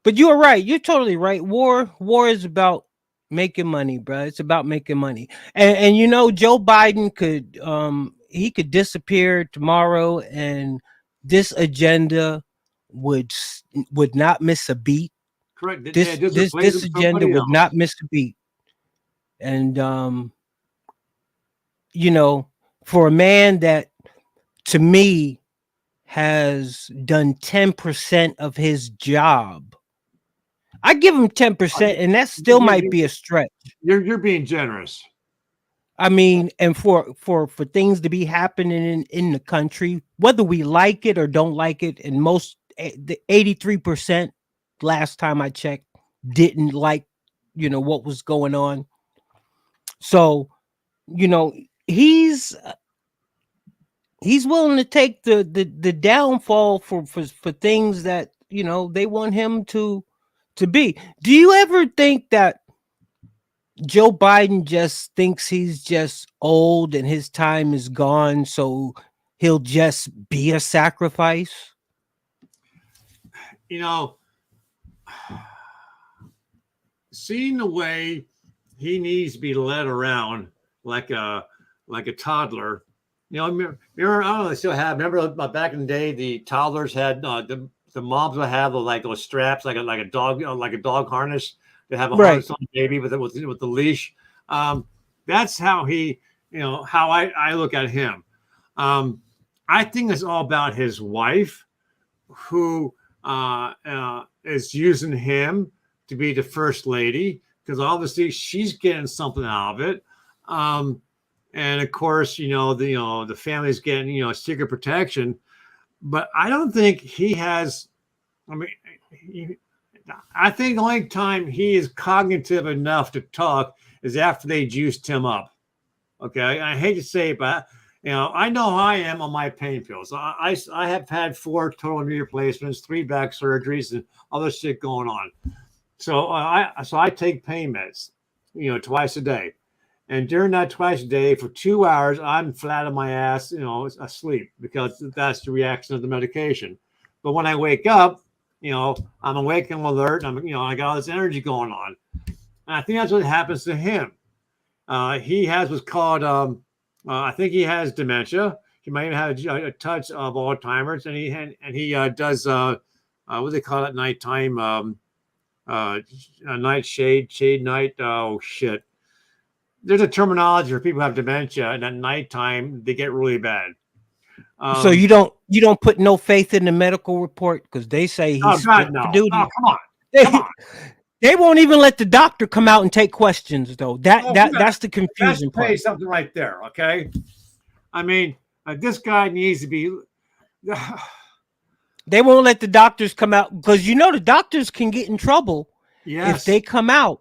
But you are right. You're totally right. War is about making money, bro. It's about making money. And Joe Biden could he could disappear tomorrow, and this agenda would not miss a beat. Correct. This agenda would not miss a beat. And you know, for a man that, to me, has done 10% of his job, I give him 10%, and that still might be a stretch. You're being generous. I mean, and for things to be happening in the country, whether we like it or don't like it, and most the 83% last time I checked didn't like, what was going on. So, he's willing to take the downfall for things that they want him to be. Do you ever think that Joe Biden just thinks he's just old and his time is gone, so he'll just be a sacrifice? Seeing the way he needs to be led around like a toddler. Remember, I don't know, they still have. Remember back in the day, the toddlers had the moms would have those straps like a dog harness. They have a harness on the baby with the leash. That's how he, how I look at him. I think it's all about his wife, who is using him to be the first lady, because obviously she's getting something out of it. And of course, the family's getting, secret protection, but I don't think he has. I mean, I think the only time he is cognitive enough to talk is after they juiced him up. Okay. I hate to say it, but I know how I am on my pain pills. I have had 4 total knee replacements, 3 back surgeries, and other shit going on. So I take pain meds, twice a day. And during that twice a day for 2 hours, I'm flat on my ass, asleep, because that's the reaction of the medication. But when I wake up, I'm awake and alert. And I got all this energy going on. And I think that's what happens to him. He has what's called, I think he has dementia. He might even have a touch of Alzheimer's, and he does what do they call it? Nighttime, night shade night. Oh shit. There's a terminology for people who have dementia, and at nighttime they get really bad. So you don't put no faith in the medical report, because they say he's fit for duty. Oh, come on. They won't even let the doctor come out and take questions, though. That's the confusing part. That's something right there, okay? I mean, this guy needs to be. They won't let the doctors come out, because the doctors can get in trouble if they come out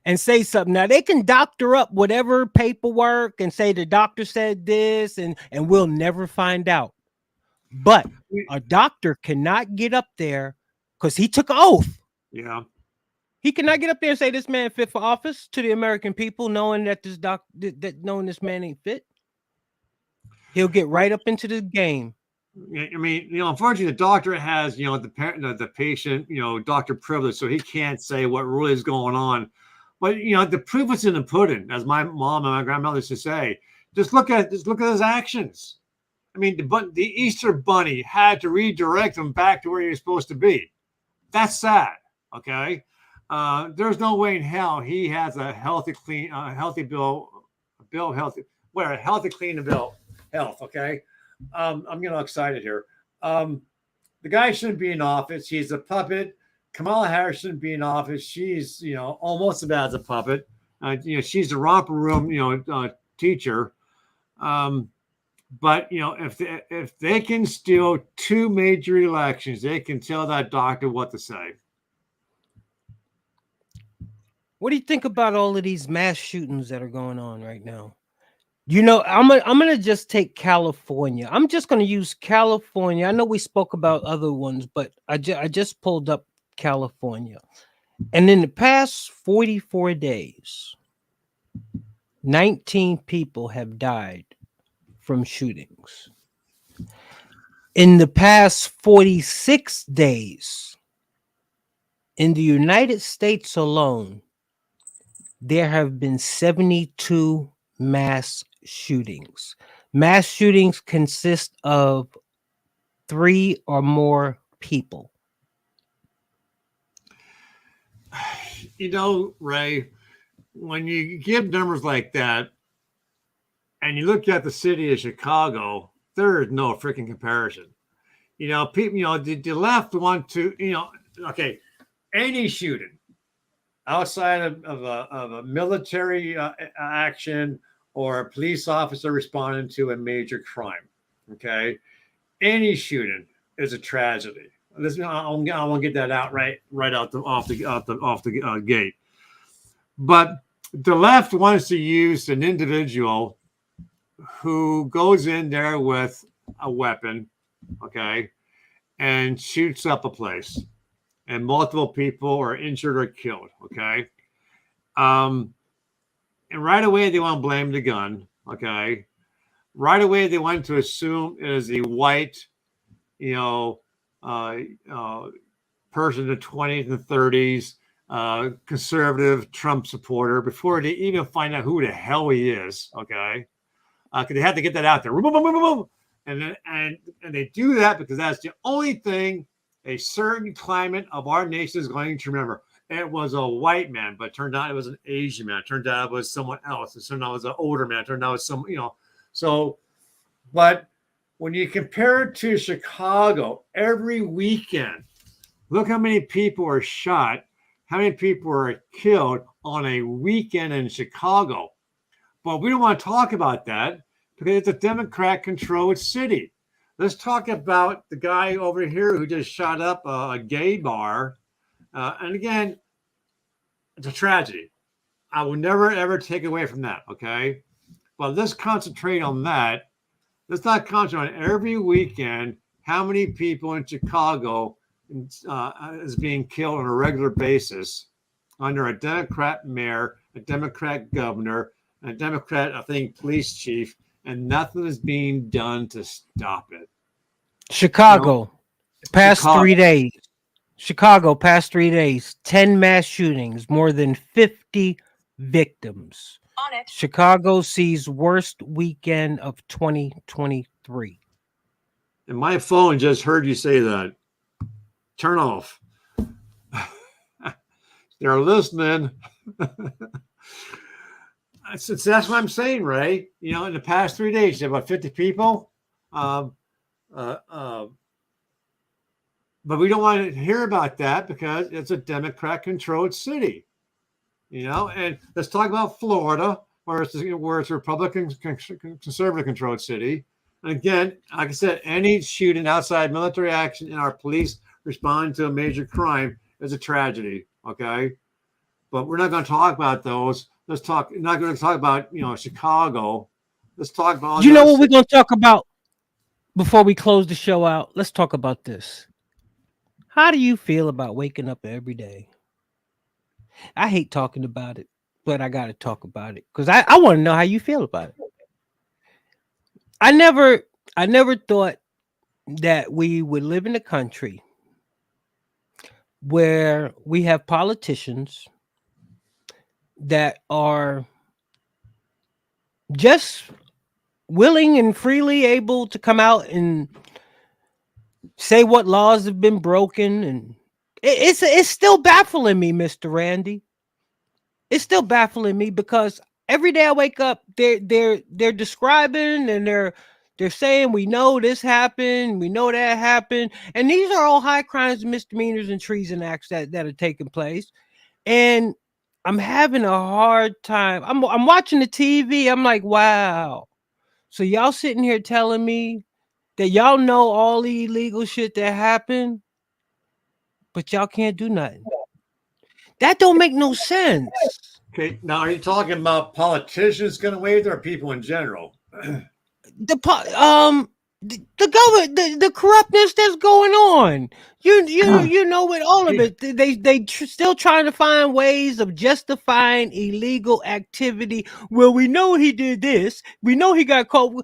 and say something. Now, they can doctor up whatever paperwork and say the doctor said this, and we'll never find out. But a doctor cannot get up there, because he took an oath. Yeah. He cannot get up there and say this man fit for office to the American people, knowing that knowing this man ain't fit. He'll get right up into the game. I mean, unfortunately, the doctor has, the patient, doctor privilege, so he can't say what really is going on. But the proof is in the pudding, as my mom and my grandmother used to say. Just look at his actions. I mean, the Easter Bunny had to redirect him back to where he was supposed to be. That's sad. Okay, there's no way in hell he has a healthy, clean, healthy bill healthy. Where a healthy, clean bill health. Okay, I'm getting excited here. The guy shouldn't be in office. He's a puppet. Kamala Harris shouldn't be in office. She's, almost as bad as a puppet. She's a romper room, teacher. But if they can steal 2 major elections, they can tell that doctor what to say. What do you think about all of these mass shootings that are going on right now? I'm gonna just take California. I'm just gonna use California. I know we spoke about other ones, but I just pulled up California, and in the past 44 days, 19 people have died from shootings. In the past 46 days, in the United States alone, there have been 72 mass shootings. Mass shootings consist of 3 or more people. You know, Ray, when you give numbers like that and you look at the city of Chicago, there is no freaking comparison. You know, people, you know, the left want to, you know, okay, any shooting outside of a military action or a police officer responding to a major crime, okay, any shooting is a tragedy. Listen, I want to get that out right out off the gate. But the left wants to use an individual who goes in there with a weapon, okay, and shoots up a place, and multiple people are injured or killed, okay. And right away they want to blame the gun, okay. Right away they want to assume it is a white, you know, person in the 20s and 30s, conservative Trump supporter, before they even find out who the hell he is, okay? Because they have to get that out there. And they do that because that's the only thing a certain climate of our nation is going to remember. It was a white man, but it turned out it was an Asian man. It turned out it was someone else. It turned out it was an older man. It turned out it was some, you know. So, but when you compare it to Chicago, every weekend, look how many people are shot, how many people are killed on a weekend in Chicago. But we don't want to talk about that because it's a Democrat-controlled city. Let's talk about the guy over here who just shot up a gay bar. And again, it's a tragedy. I will never, ever take away from that, okay? But let's concentrate on that. Let's not concentrate on every weekend how many people in Chicago is being killed on a regular basis under a Democrat mayor, a Democrat governor, a Democrat, I think, police chief, and nothing is being done to stop it. Chicago, past 3 days. Chicago, past 3 days, 10 mass shootings, more than 50 victims. On it. Chicago sees worst weekend of 2023. And my phone just heard you say that. Turn off. They're listening. That's what I'm saying, Ray. You know, in the past 3 days, about 50 people. But we don't want to hear about that because it's a Democrat-controlled city. You know, and let's talk about Florida, where it's a Republican conservative-controlled city. And again, like I said, any shooting outside military action and our police responding to a major crime is a tragedy. Okay, but we're not going to talk about those. Let's talk. Not going to talk about, you know, Chicago. Let's talk about. You know what we're going to talk about before we close the show out? Let's talk about this. How do you feel about waking up every day? I hate talking about it, but I got to talk about it because I want to know how you feel about it. I never thought that we would live in a country where we have politicians that are just willing and freely able to come out and say what laws have been broken, and it's still baffling me, Mr. Randy. It's still baffling me because every day I wake up, they're describing and they're saying we know this happened, we know that happened, and these are all high crimes, misdemeanors, and treason acts that are taking place. And I'm having a hard time. I'm watching the TV. I'm like, wow. So y'all sitting here telling me that y'all know all the illegal shit that happened, but y'all can't do nothing. That don't make no sense. Okay, now are you talking about politicians going to waive it or people in general? The government, the corruptness that's going on. You know, with all of it, they still trying to find ways of justifying illegal activity. Well, we know he did this. We know he got caught.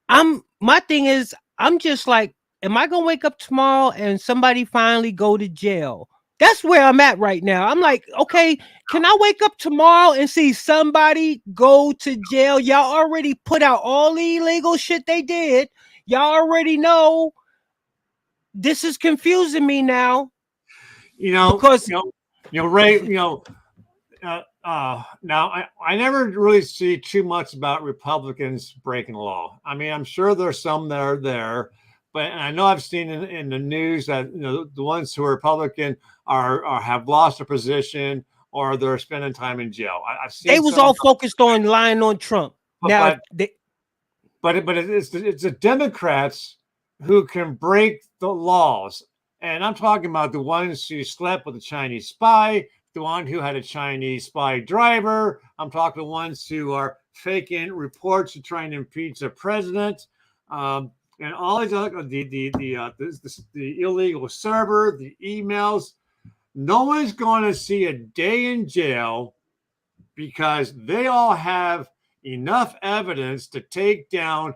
My thing is, I'm just like, am I gonna wake up tomorrow and somebody finally go to jail That's where I'm at right now. I'm like, okay, can I wake up tomorrow and see somebody go to jail? Y'all already put out all the illegal shit they did. Y'all already know. This is confusing me now. Because Ray, now I never really see too much about Republicans breaking law. I mean, I'm sure there's some that are there, but I know I've seen in the news that the ones who are Republican are have lost their position or they're spending time in jail. I've seen they was all focused on lying on Trump. Now, but it's the Democrats who can break the laws, and I'm talking about the ones who slept with a Chinese spy, the one who had a Chinese spy driver. I'm talking the ones who are faking reports to try and impeach the president, and all these other the illegal server, the emails. No one's going to see a day in jail because they all have enough evidence to take down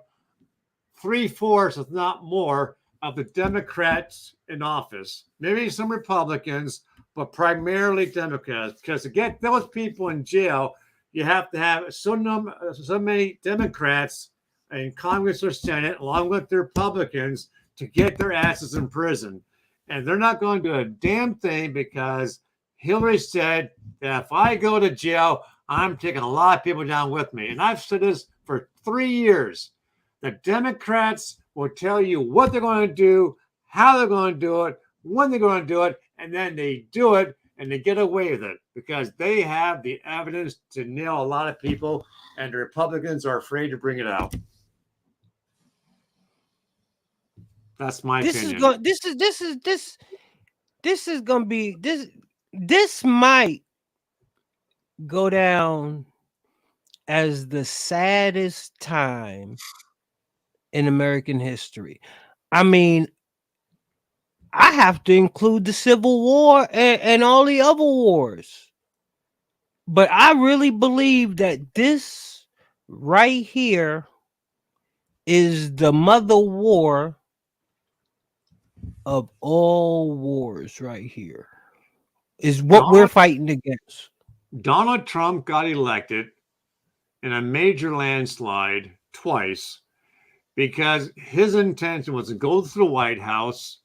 3/4, if not more, of the Democrats in office. Maybe some Republicans, but primarily Democrats. Because to get those people in jail, you have to have so many Democrats in Congress or Senate, along with the Republicans, to get their asses in prison. And they're not going to do a damn thing because Hillary said that if I go to jail, I'm taking a lot of people down with me. And I've said this for 3 years. The Democrats will tell you what they're going to do, how they're going to do it, when they're going to do it, and then they do it and they get away with it because they have the evidence to nail a lot of people, and the Republicans are afraid to bring it out. That's my opinion. This might go down as the saddest time in American history. I mean, I have to include the Civil War and all the other wars. But I really believe that this right here is the mother war of all wars right here. Is what we're fighting against. Donald Trump got elected in a major landslide twice because his intention was to go to the White House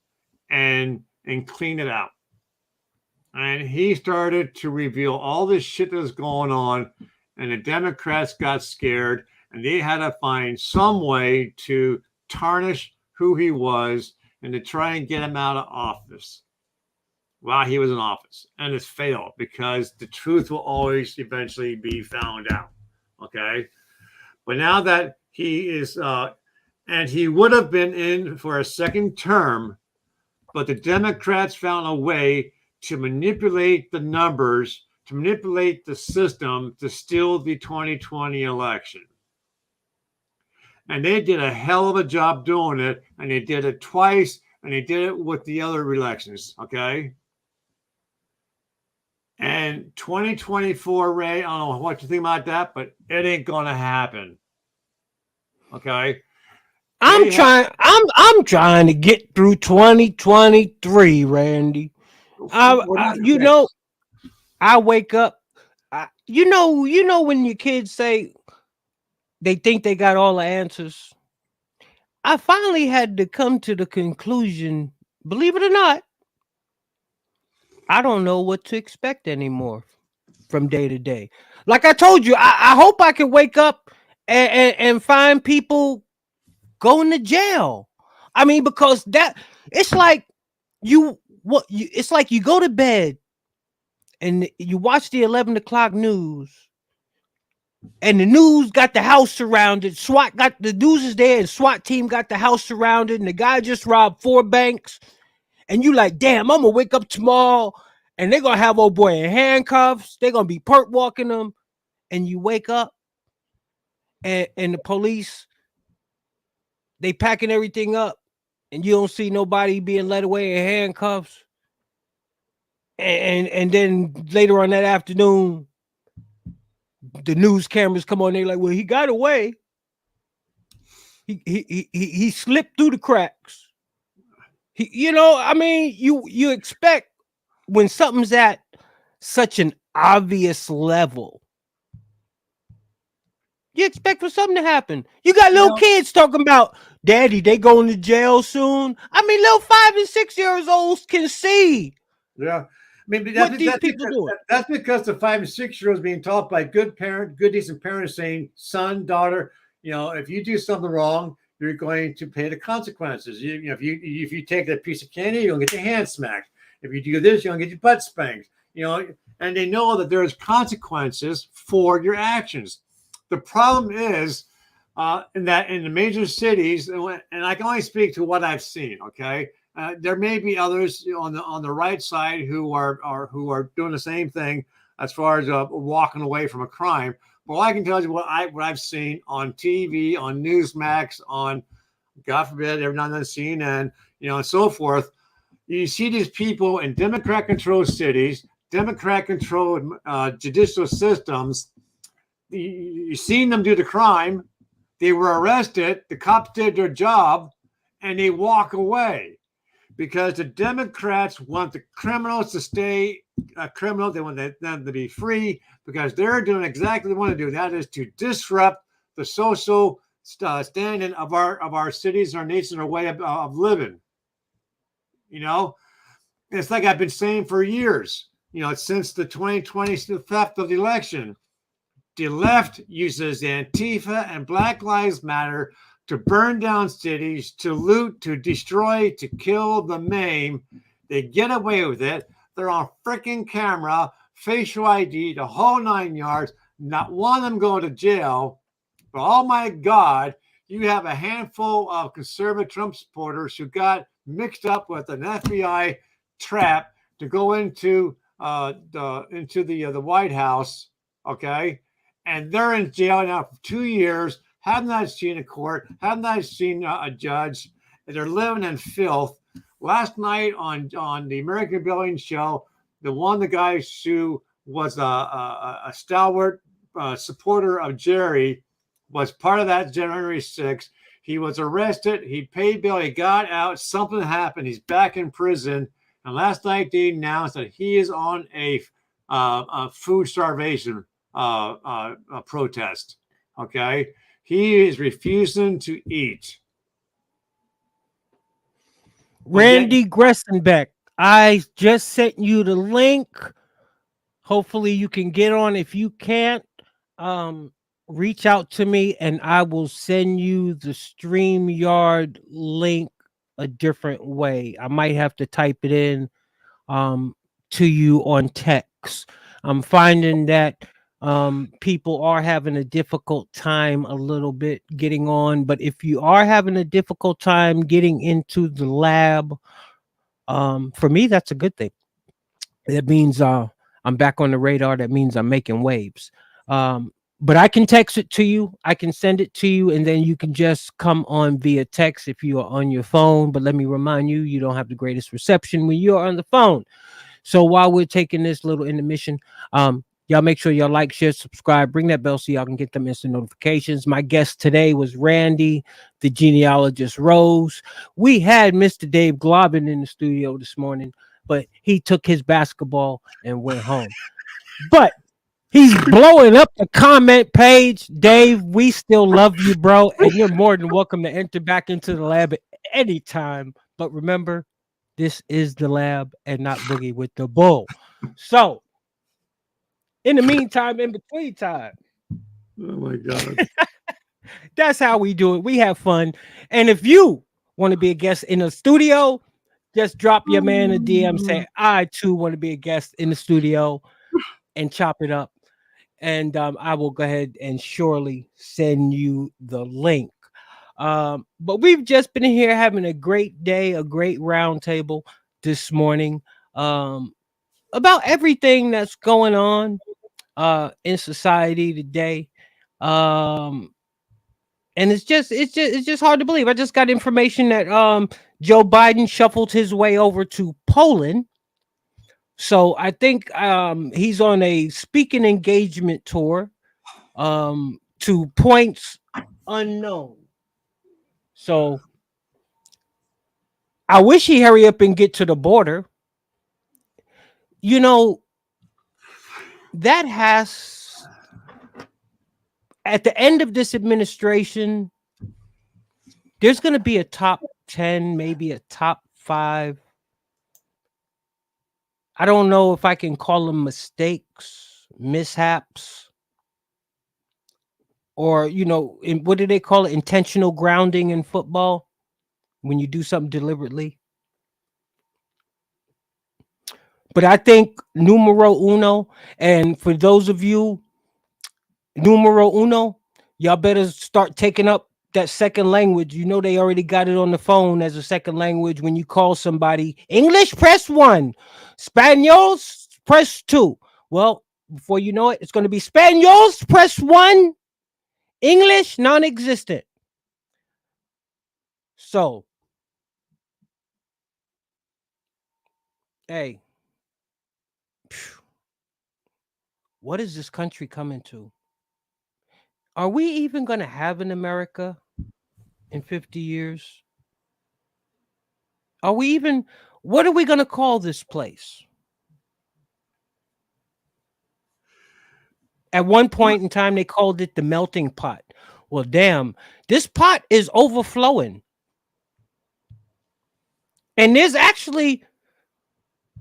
and clean it out. And he started to reveal all this shit that was going on, and the Democrats got scared, and they had to find some way to tarnish who he was and to try and get him out of office while he was in office. And it's failed because the truth will always eventually be found out. Okay. But now that he is, and he would have been in for a second term, but the Democrats found a way to manipulate the numbers, to manipulate the system to steal the 2020 election. And they did a hell of a job doing it, and they did it twice, and they did it with the other elections, okay? And 2024, Ray, I don't know what you think about that, but it ain't gonna happen. Okay. I'm trying to get through 2023, Randy. I wake up. You know when your kids say they think they got all the answers. I finally had to come to the conclusion, believe it or not, I don't know what to expect anymore from day to day. Like I told you, I hope I can wake up and find people going to jail. I mean, because it's like it's like you go to bed and you watch the 11 o'clock news, and the news got the house surrounded. SWAT got the news is there, and SWAT team got the house surrounded, and the guy just robbed 4 banks. And you like, damn, I'm gonna wake up tomorrow and they're gonna have old boy in handcuffs. They're gonna be perp walking him. And you wake up and the police, they packing everything up, and you don't see nobody being led away in handcuffs. And then later on that afternoon, the news cameras come on. They're like, well, he got away. He slipped through the cracks. I mean, you expect when something's at such an obvious level, you expect for something to happen. You got little kids talking about, Daddy, they going to jail soon. I mean, little 5 and 6 years olds can see. Yeah. I mean, what these people doing. That's because the 5 and 6 year olds being taught by good decent parents saying, son, daughter, if you do something wrong, you're going to pay the consequences. If you take that piece of candy, you're gonna get your hand smacked. If you do this, you're gonna get your butt spanked. And they know that there's consequences for your actions. The problem is in the major cities, and I can only speak to what I've seen. Okay, there may be others on the right side who are doing the same thing as far as walking away from a crime. Well, I can tell you what I've seen on TV, on Newsmax, on, God forbid, every now and then CNN, and so forth. You see these people in Democrat-controlled cities, Democrat-controlled judicial systems. You've seen them do the crime. They were arrested. The cops did their job, and they walk away because the Democrats want the criminals to stay criminals. They want them to be free because they're doing exactly what they want to do. That is to disrupt the social standing of our cities, our nation, our way of living. It's like I've been saying for years, since the 2020 theft of the election. The left uses Antifa and Black Lives Matter to burn down cities, to loot, to destroy, to kill, to maim. They get away with it. They're on freaking camera, facial ID, the whole 9 yards. Not one of them going to jail. But oh my God, you have a handful of conservative Trump supporters who got mixed up with an FBI trap to go into the White House. Okay. And they're in jail now for 2 years, have not seen a court, have not seen a judge. They're living in filth. Last night on the American Billion show, the guy who was a stalwart supporter of Jerry was part of that January 6th. He was arrested. He paid bail. He got out. Something happened. He's back in prison. And last night they announced that he is on a food starvation protest. Okay, he is refusing to eat. Randy Gressenbeck, I just sent you the link. Hopefully you can get on. If you can't, reach out to me and I will send you the StreamYard link a different way. I might have to type it in to you on text. I'm finding that people are having a difficult time a little bit getting on, but if you are having a difficult time getting into the lab, for me that's a good thing. That means I'm back on the radar. That means I'm making waves. But I can text it to you, I can send it to you, and then you can just come on via text if you are on your phone. But let me remind you, you don't have the greatest reception when you're on the phone. So while we're taking this little intermission, y'all make sure y'all like, share, subscribe, ring that bell so y'all can get them instant notifications. My guest today was Randy, the genealogist Rose. We had Mr. Dave Globin in the studio this morning, but he took his basketball and went home. But he's blowing up the comment page. Dave, we still love you, bro, and you're more than welcome to enter back into the lab at any time. But remember, this is the lab and not Boogie with the Bull. So, in the meantime, in between time. Oh my God. That's how we do it. We have fun. And if you want to be a guest in the studio, just drop your man a DM. Say, I too want to be a guest in the studio and chop it up. And I will go ahead and surely send you the link. But we've just been here having a great day, a great round table this morning about everything that's going on in society today. And it's just hard to believe. I just got information that Joe Biden shuffled his way over to Poland. So I think he's on a speaking engagement tour to points unknown. So I wish he hurry up and get to the border. you know, that has, at the end of this administration, there's going to be a top 10, maybe a top 5. I don't know if I can call them mistakes, mishaps, or, you know, what do they call it? Intentional grounding in football, when you do something deliberately. But I think numero uno, and for those of you, numero uno, y'all better start taking up that second language. You know, they already got it on the phone as a second language. When you call somebody, English, press 1, Spaniels, press 2. Well, before you know it, it's going to be Spaniels, press 1, English, non-existent. So, hey, what is this country coming to? Are we even going to have an America in 50 years? Are we even, what are we going to call this place? At one point in time, they called it the melting pot. Well, damn, this pot is overflowing. And there's actually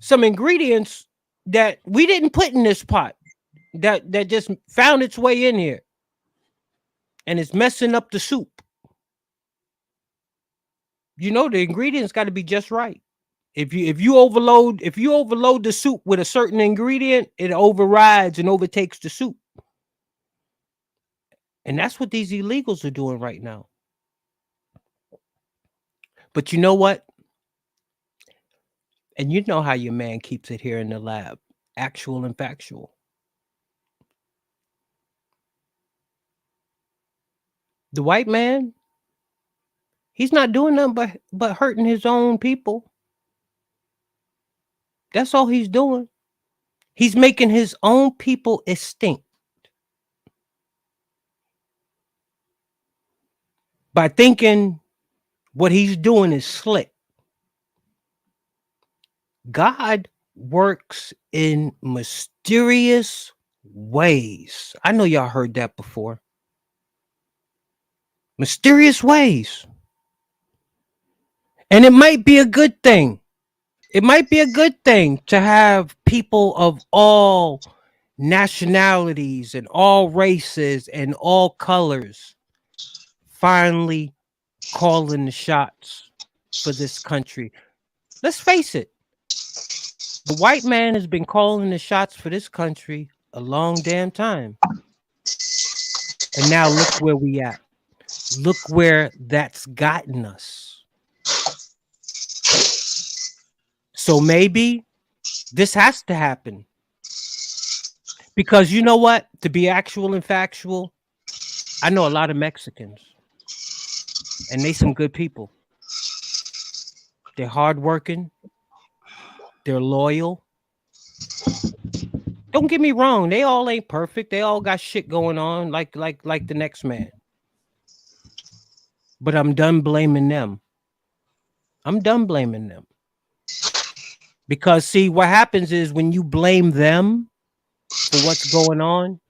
some ingredients that we didn't put in this pot that just found its way in here. And it's messing up the soup. You know, the ingredients got to be just right. If you overload the soup with a certain ingredient, it overrides and overtakes the soup. And that's what these illegals are doing right now. But you know what? And you know how your man keeps it here in the lab. Actual and factual. The white man, he's not doing nothing but hurting his own people. That's all he's doing. He's making his own people extinct by thinking what he's doing is slick. God works in mysterious ways. I know y'all heard that before. Mysterious ways. And it might be a good thing. It might be a good thing to have people of all nationalities and all races and all colors finally calling the shots for this country. Let's face it. The white man has been calling the shots for this country a long damn time. And now look where we at. Look where that's gotten us. So maybe this has to happen. Because you know what? To be actual and factual, I know a lot of Mexicans. And they some good people. They're hardworking. They're loyal. Don't get me wrong. They all ain't perfect. They all got shit going on like the next man. But I'm done blaming them. I'm done blaming them. Because see, what happens is when you blame them for what's going on,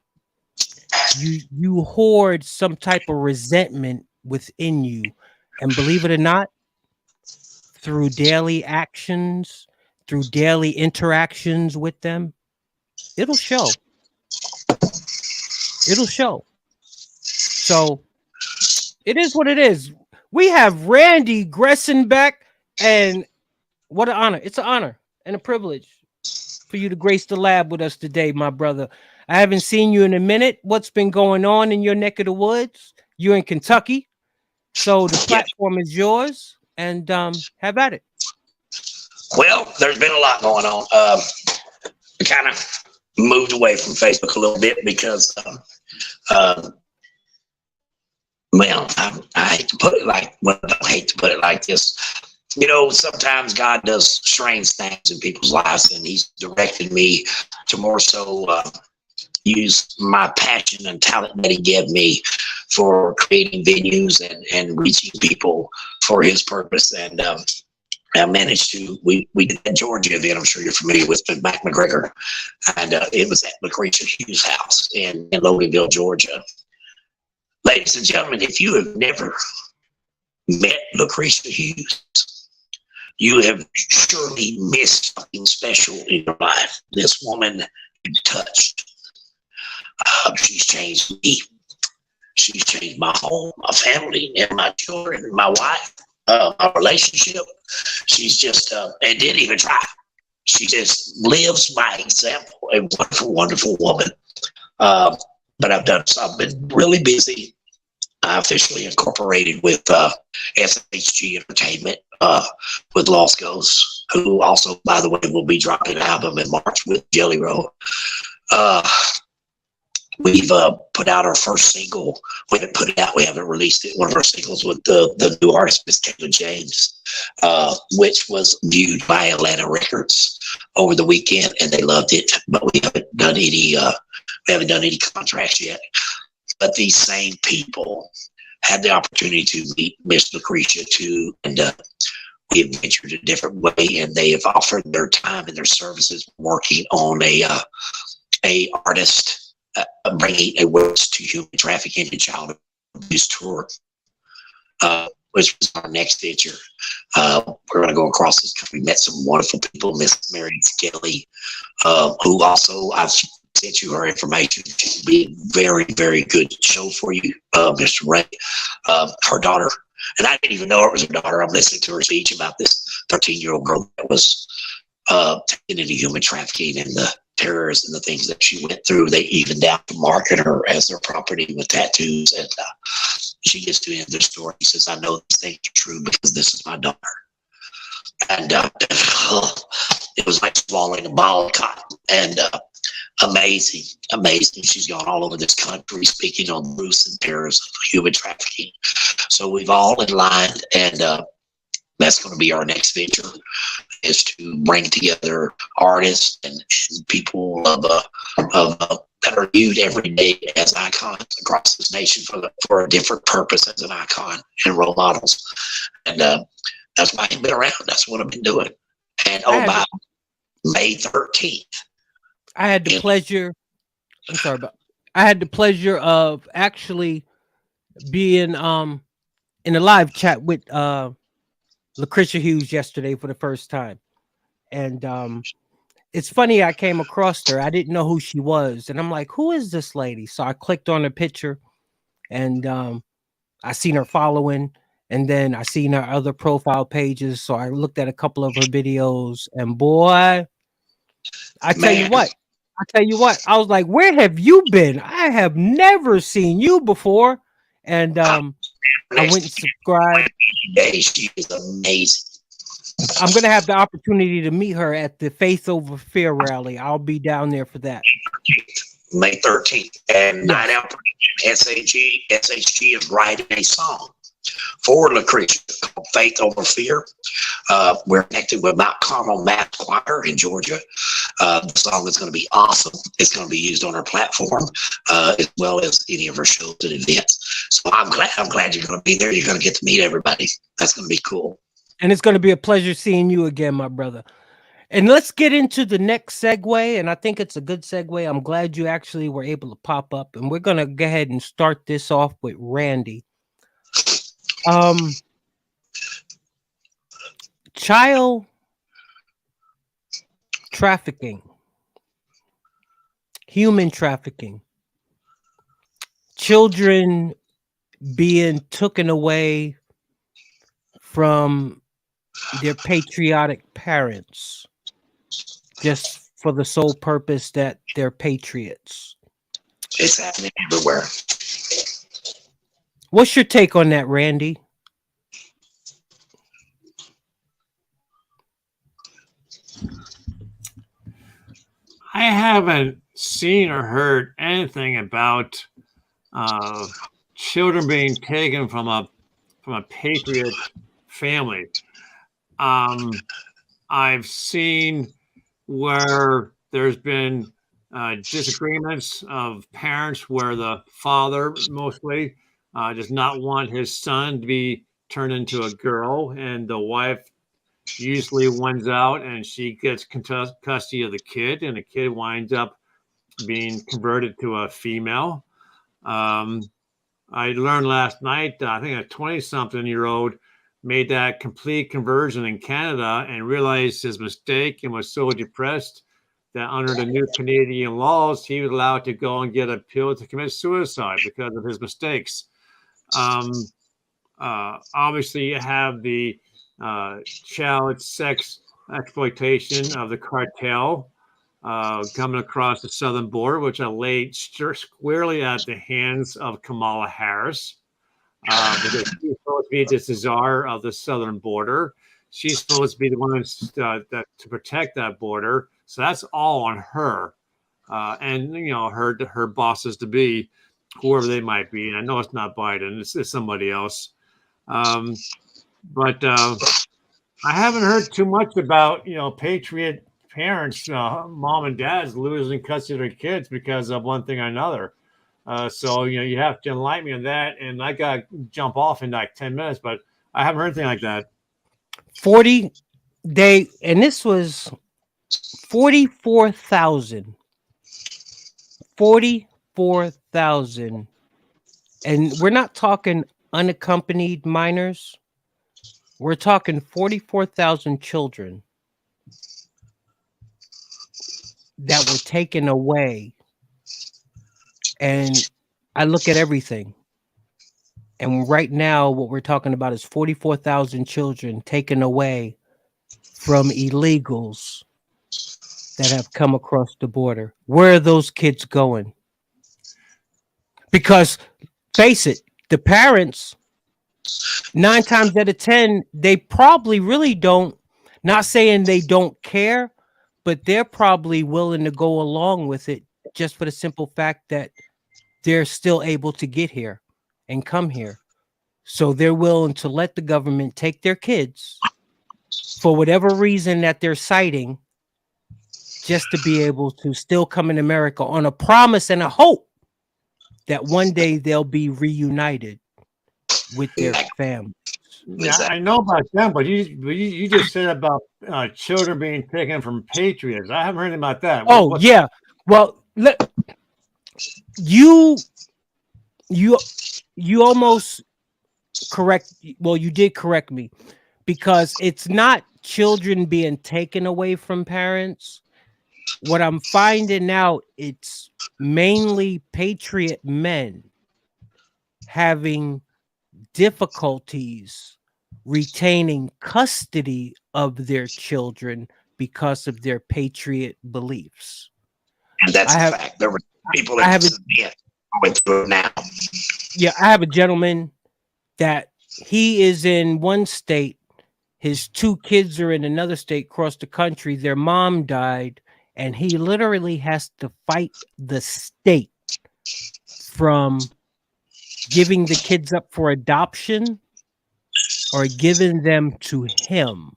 you hoard some type of resentment within you. And believe it or not, through daily actions, through daily interactions with them, it'll show. It'll show. So it is what it is. We have Randy Gressenbeck, and what an honor. It's an honor and a privilege for you to grace the lab with us today, my brother. I haven't seen you in a minute. What's been going on in your neck of the woods? You're in Kentucky. So the platform is yours, and have at it. Well, there's been a lot going on. I kind of moved away from Facebook a little bit because, well, I hate to put it like this. You know, sometimes God does strange things in people's lives, and He's directed me to more so use my passion and talent that He gave me for creating venues and reaching people for His purpose. And I managed to, we did that Georgia event, I'm sure you're familiar with, Mac McGregor. And it was at Lucretia Hughes' house in Loganville, Georgia. Ladies and gentlemen, if you have never met Lucretia Hughes, you have surely missed something special in your life. This woman touched. She's changed me. She's changed my home, my family, and my children, my wife, my relationship. She's just, and didn't even try. She just lives by example. A wonderful, wonderful woman. But I've been really busy. I officially incorporated with SHG Entertainment with Lost Ghosts, who also, by the way, will be dropping an album in March with Jelly Roll. We've put out our first single. We haven't put it out. We haven't released it. One of our singles with the new artist, Miss Taylor James, which was viewed by Atlanta Records over the weekend, and they loved it. But we haven't done any contracts yet. But these same people had the opportunity to meet Miss Lucretia too, and we have ventured a different way, and they have offered their time and their services working on a artist bringing awareness to human trafficking and child abuse tour, which was our next venture. We're going to go across this country. We met some wonderful people, Miss Mary Skelly, who also I've sent you her information. She'd be a very, very good show for you, Mr. Ray. Her daughter, and I didn't even know it was her daughter. I'm listening to her speech about this 13-year-old girl that was taken into human trafficking and the terrors and the things that she went through. They even down to market her as their property with tattoos. And she gets to the end of the story. She says, I know these things are true because this is my daughter. And it was like swallowing a ball of cotton. And amazing. She's gone all over this country speaking on the roots and terrors of human trafficking. So we've all in line, and that's going to be our next venture, is to bring together artists and people that are viewed every day as icons across this nation for a different purpose as an icon and role models. And that's why I've been around. That's what I've been doing. And by May 13th, I had the pleasure. I'm sorry, but I had the pleasure of actually being in a live chat with Lucretia Hughes yesterday for the first time. And it's funny, I came across her. I didn't know who she was. And I'm like, who is this lady? So I clicked on the picture, and I seen her following. And then I seen her other profile pages. So I looked at a couple of her videos. And boy, I tell you what, I was like, where have you been? I have never seen you before. And I went and subscribed. She is amazing. I'm going to have the opportunity to meet her at the Faith Over Fear rally. I'll be down there for that. May 13th. And Night Out SHG is writing a song for Lucretia called Faith Over Fear. We're connected with Mount Carmel Mass Choir in Georgia. The song is going to be awesome. It's going to be used on our platform as well as any of our shows and events. So I'm glad you're going to be there. You're going to get to meet everybody. That's going to be cool. And it's going to be a pleasure seeing you again, my brother. And let's get into the next segue. And I think it's a good segue. I'm glad you actually were able to pop up. And we're going to go ahead and start this off with Randy. Child trafficking, human trafficking, children being taken away from their patriotic parents just for the sole purpose that they're patriots. It's happening everywhere. What's your take on that, Randy? I haven't seen or heard anything about children being taken from a patriot family. I've seen where there's been disagreements of parents where the father mostly does not want his son to be turned into a girl, and the wife usually wins out and she gets custody of the kid, and the kid winds up being converted to a female. I learned last night, I think a 20-something-year-old made that complete conversion in Canada and realized his mistake and was so depressed that under the new Canadian laws, he was allowed to go and get a pill to commit suicide because of his mistakes. Obviously, you have the child sex exploitation of the cartel coming across the southern border, which are laid squarely at the hands of Kamala Harris. Because she's supposed to be the czar of the southern border. She's supposed to be the one to protect that border. So that's all on her. And, you know, her bosses to be, whoever they might be. And I know it's not Biden. It's somebody else. But I haven't heard too much about, you know, patriot parents, mom and dads losing custody of their kids because of one thing or another. So, you know, you have to enlighten me on that. And I got to jump off in like 10 minutes, but I haven't heard anything like that. 40 day, and this was 44,000. 44,000. And we're not talking unaccompanied minors. We're talking 44,000 children that were taken away. And I look at everything. And right now, what we're talking about is 44,000 children taken away from illegals that have come across the border. Where are those kids going? Because, face it, the parents, 9 times out of 10, they probably really don't, not saying they don't care, but they're probably willing to go along with it just for the simple fact that they're still able to get here and come here. So they're willing to let the government take their kids for whatever reason that they're citing, just to be able to still come in America on a promise and a hope that one day they'll be reunited with their family. Yeah, I know about them, but you just said about children being taken from patriots. I haven't heard anything about that. Oh, yeah. Well, you almost correct. Well, you did correct me, because it's not children being taken away from parents. What I'm finding out, it's mainly patriot men having difficulties retaining custody of their children because of their patriot beliefs. And that's a fact. There were people that going through it now. Yeah, I have a gentleman that he is in one state. His 2 kids are in another state across the country. Their mom died, and he literally has to fight the state from giving the kids up for adoption or giving them to him.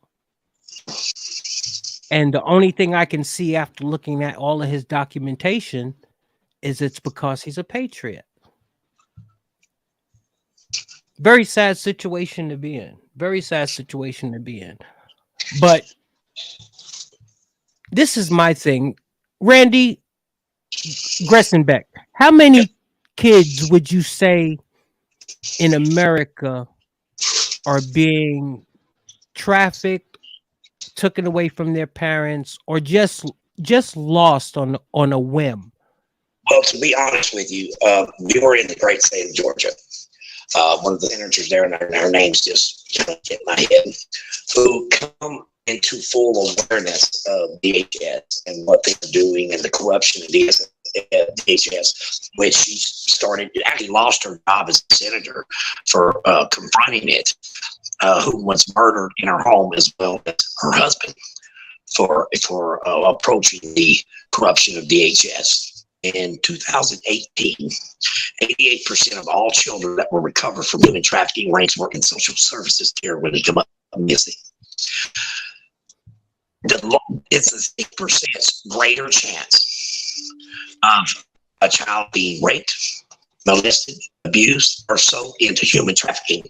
And the only thing I can see after looking at all of his documentation is it's because he's a patriot. Very sad situation to be in. Very sad situation to be in. But this is my thing. Randy Gressenbeck, how many kids would you say in America are being trafficked, taken away from their parents, or just lost on a whim? Well, to be honest with you, we were in the great state of Georgia. One of the senators there, and her name's just kind of in my head, who come into full awareness of DHS and what they're doing and the corruption of DHS, which she actually lost her job as a senator for confronting it, who was murdered in her home as well as her husband for approaching the corruption of DHS. In 2018, 88% of all children that were recovered from human trafficking ranks work in social services care when they come up missing. It's a 6% greater chance of a child being raped, molested, abused, or sold into human trafficking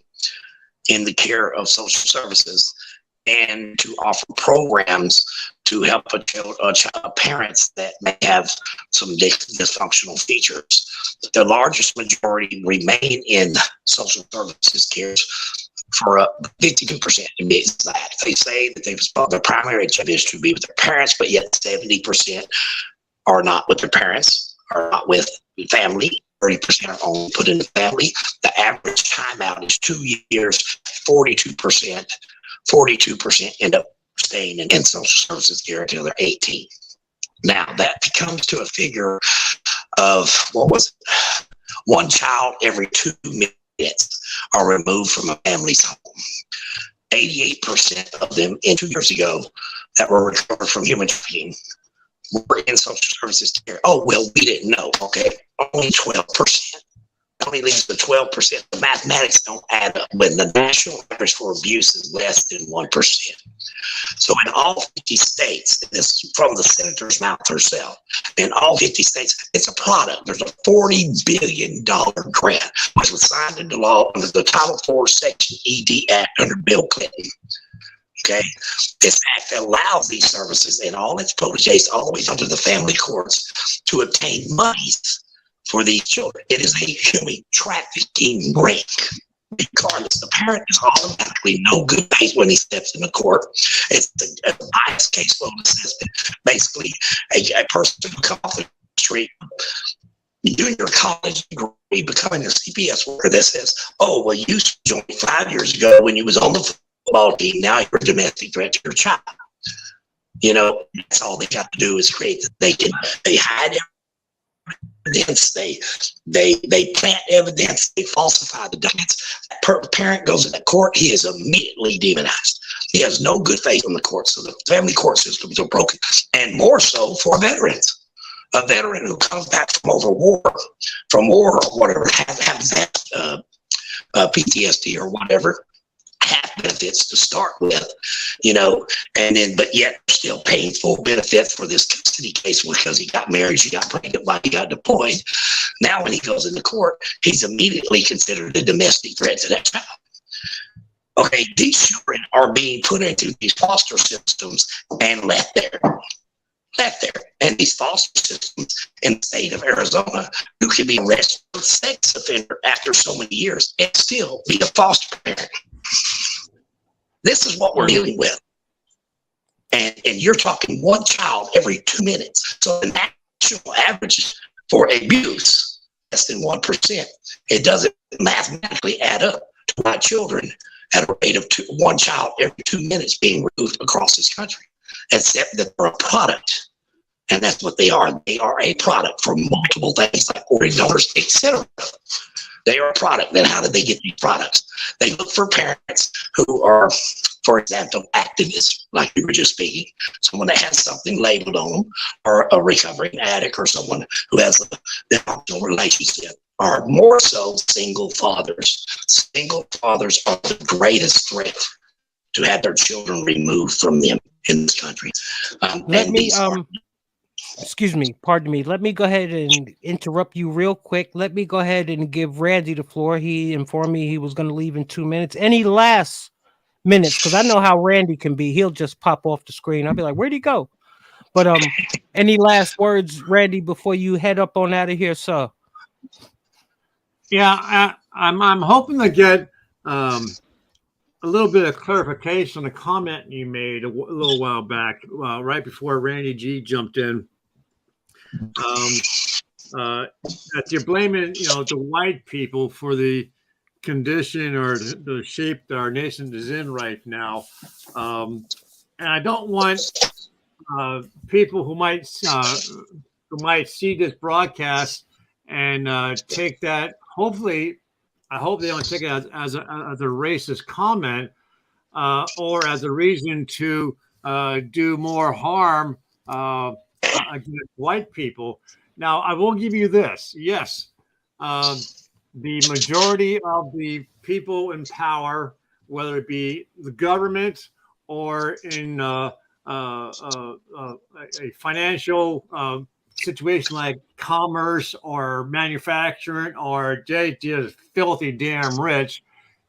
in the care of social services and to offer programs to help parents that may have some dysfunctional features. The largest majority remain in social services care for 52% admits that. They say that their primary job is to be with their parents, but yet 70% are not with their parents, are not with family. 30% are only put in the family. The average timeout is 2 years. 42% end up staying in social services care until they're 18. Now that comes to a figure of one child every 2 minutes are removed from a family's home. 88% of them 2 years ago that were recovered from human trafficking were in social services care. Oh, well, we didn't know. Okay, only 12%. Only leaves the 12%. The mathematics don't add up when the national average for abuse is less than 1%. So in all 50 states, this is from the senator's mouth herself, in all 50 states, it's a product. There's a $40 billion grant, which was signed into law under the Title IV Section ED Act under Bill Clinton. Okay, this act allows these services in all its proteges, all the way down to the family courts, to obtain monies for these children. It is a human trafficking ring. Regardless, the parent is automatically no good faith when he steps in the court. It's a biased caseload assessment. Basically, a person who comes off the street, doing your college degree, becoming a CPS worker that says, "Oh, well, you joined 5 years ago when you was on the football team. Now you're a domestic threat to your child." You know, that's all they got to do is create. They hide evidence, they plant evidence, they falsify the documents. Parent goes to the court, he is immediately demonized. He has no good faith in the court, so the family court systems are broken. And more so for veterans. A veteran who comes back from war or whatever, has PTSD or whatever, have benefits to start with, you know, and then, but yet still paying full benefits for this custody case because he got married, he got pregnant while he got deployed. Now, when he goes into court, he's immediately considered a domestic threat to that child. Okay, these children are being put into these foster systems and left there. And these foster systems in the state of Arizona, you can be arrested for sex offender after so many years and still be a foster parent. This is what we're dealing with. And you're talking one child every 2 minutes. So the national average for abuse, less than 1%. It doesn't mathematically add up to my children at a rate of one child every 2 minutes being removed across this country, except that they're a product. And that's what they are. They are a product for multiple things like organ donors, etc. They are a product. Then how did they get these products? They look for parents who are, for example, activists, like you were just speaking, someone that has something labeled on them, or a recovering addict, or someone who has a dysfunctional relationship, or more so single fathers. Single fathers are the greatest threat to have their children removed from them in this country. Excuse me, pardon me. Let me go ahead and interrupt you real quick. Let me go ahead and give Randy the floor. He informed me he was going to leave in 2 minutes. Any last minutes? Because I know how Randy can be. He'll just pop off the screen. I'll be like, where'd he go? But any last words, Randy, before you head up on out of here, sir? Yeah, I'm hoping to get a little bit of clarification on a comment you made a little while back, right before Randy G jumped in. That you're blaming, the white people for the condition or the shape that our nation is in right now. And I don't want people who might see this broadcast and take that. Hopefully, I hope they don't take it as a racist comment or as a reason to do more harm against white people. Now, I will give you this. Yes, the majority of the people in power, whether it be the government or in a financial situation like commerce or manufacturing or just filthy damn rich,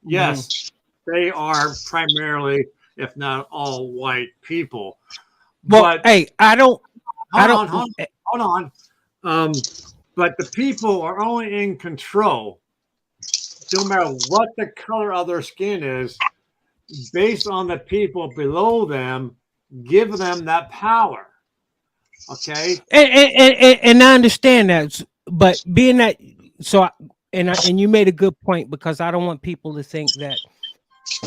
yes, they are primarily if not all white people. Well, But hey, hold on. But the people are only in control, no matter what the color of their skin is, based on the people below them, give them that power. Okay. And I understand that, but being that, and you made a good point, because I don't want people to think that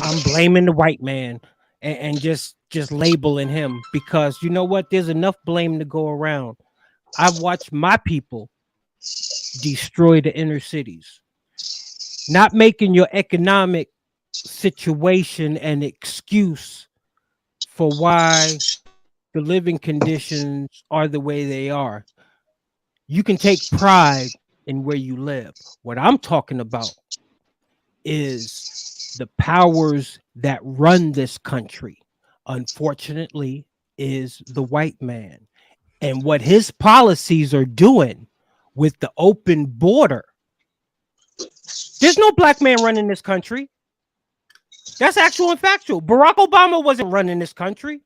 I'm blaming the white man and just labeling him, because you know what? There's enough blame to go around. I've watched my people destroy the inner cities. Not making your economic situation an excuse for why the living conditions are the way they are. You can take pride in where you live. What I'm talking about is the powers that run this country, unfortunately, is the white man. And what his policies are doing with the open border. There's no black man running this country. That's actual and factual. Barack Obama wasn't running this country.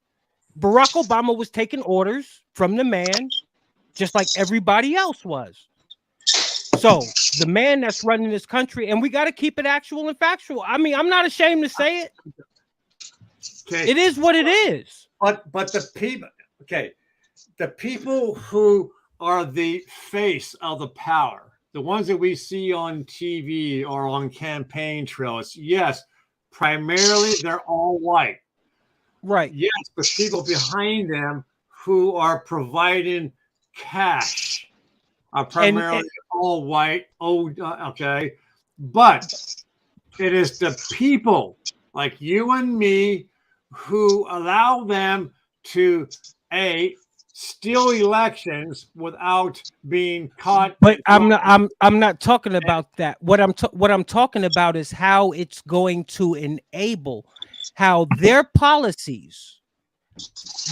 Barack Obama was taking orders from the man, just like everybody else was. So the man that's running this country, and we got to keep it actual and factual. I mean, I'm not ashamed to say it. Okay. It is what it is. But the people, okay, the people who are the face of the power, the ones that we see on TV or on campaign trails, yes, primarily they're all white. Right. Yes, but people behind them who are providing cash are primarily all white. Okay. But it is the people like you and me who allow them to steal elections without being caught. But I'm not talking about that. What I'm talking about is how it's going to enable how their policies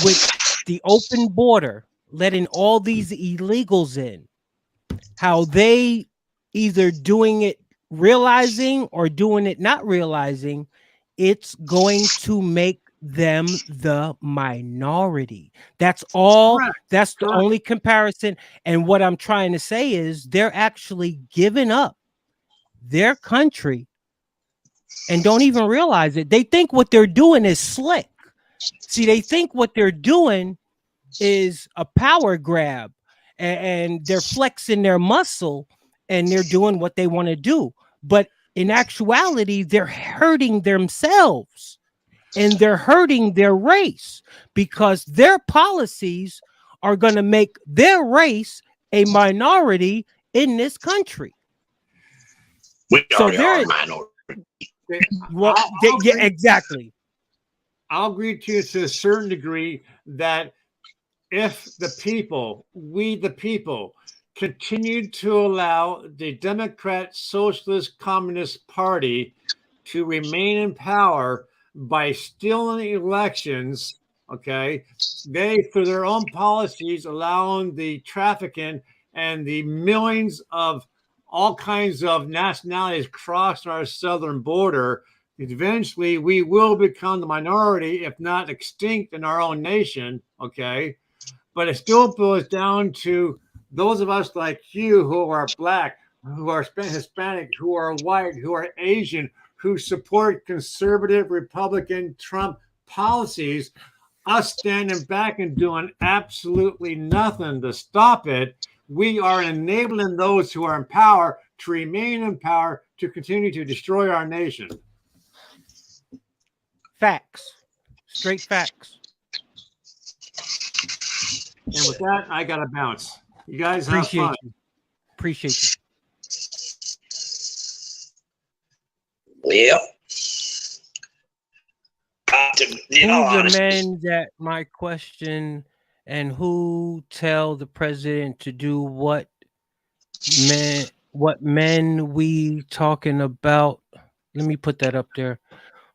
with the open border, letting all these illegals in, how they either doing it realizing or doing it not realizing, it's going to make them the minority. That's all. Correct. That's the only comparison. And what I'm trying to say is they're actually giving up their country and don't even realize it. They think what they're doing is slick. See, they think what they're doing is a power grab, and they're flexing their muscle and they're doing what they want to do. But in actuality, they're hurting themselves and they're hurting their race, because their policies are going to make their race a minority in this country. We already are a minority. Well, yeah, exactly. I'll agree to a certain degree that if the people, we the people, continue to allow the Democrat Socialist Communist Party to remain in power by stealing elections, okay, they, through their own policies, allowing the trafficking and the millions of all kinds of nationalities cross our southern border, eventually we will become the minority, if not extinct in our own nation, okay? But it still boils down to those of us like you who are black, who are Hispanic, who are white, who are Asian, who support conservative Republican Trump policies, us standing back and doing absolutely nothing to stop it. We are enabling those who are in power to remain in power, to continue to destroy our nation. Facts. Straight facts. And with that, I got to bounce. You guys have fun. Appreciate you. Well, Who the men that my question, and who tell the president to do what men we talking about? Let me put that up there.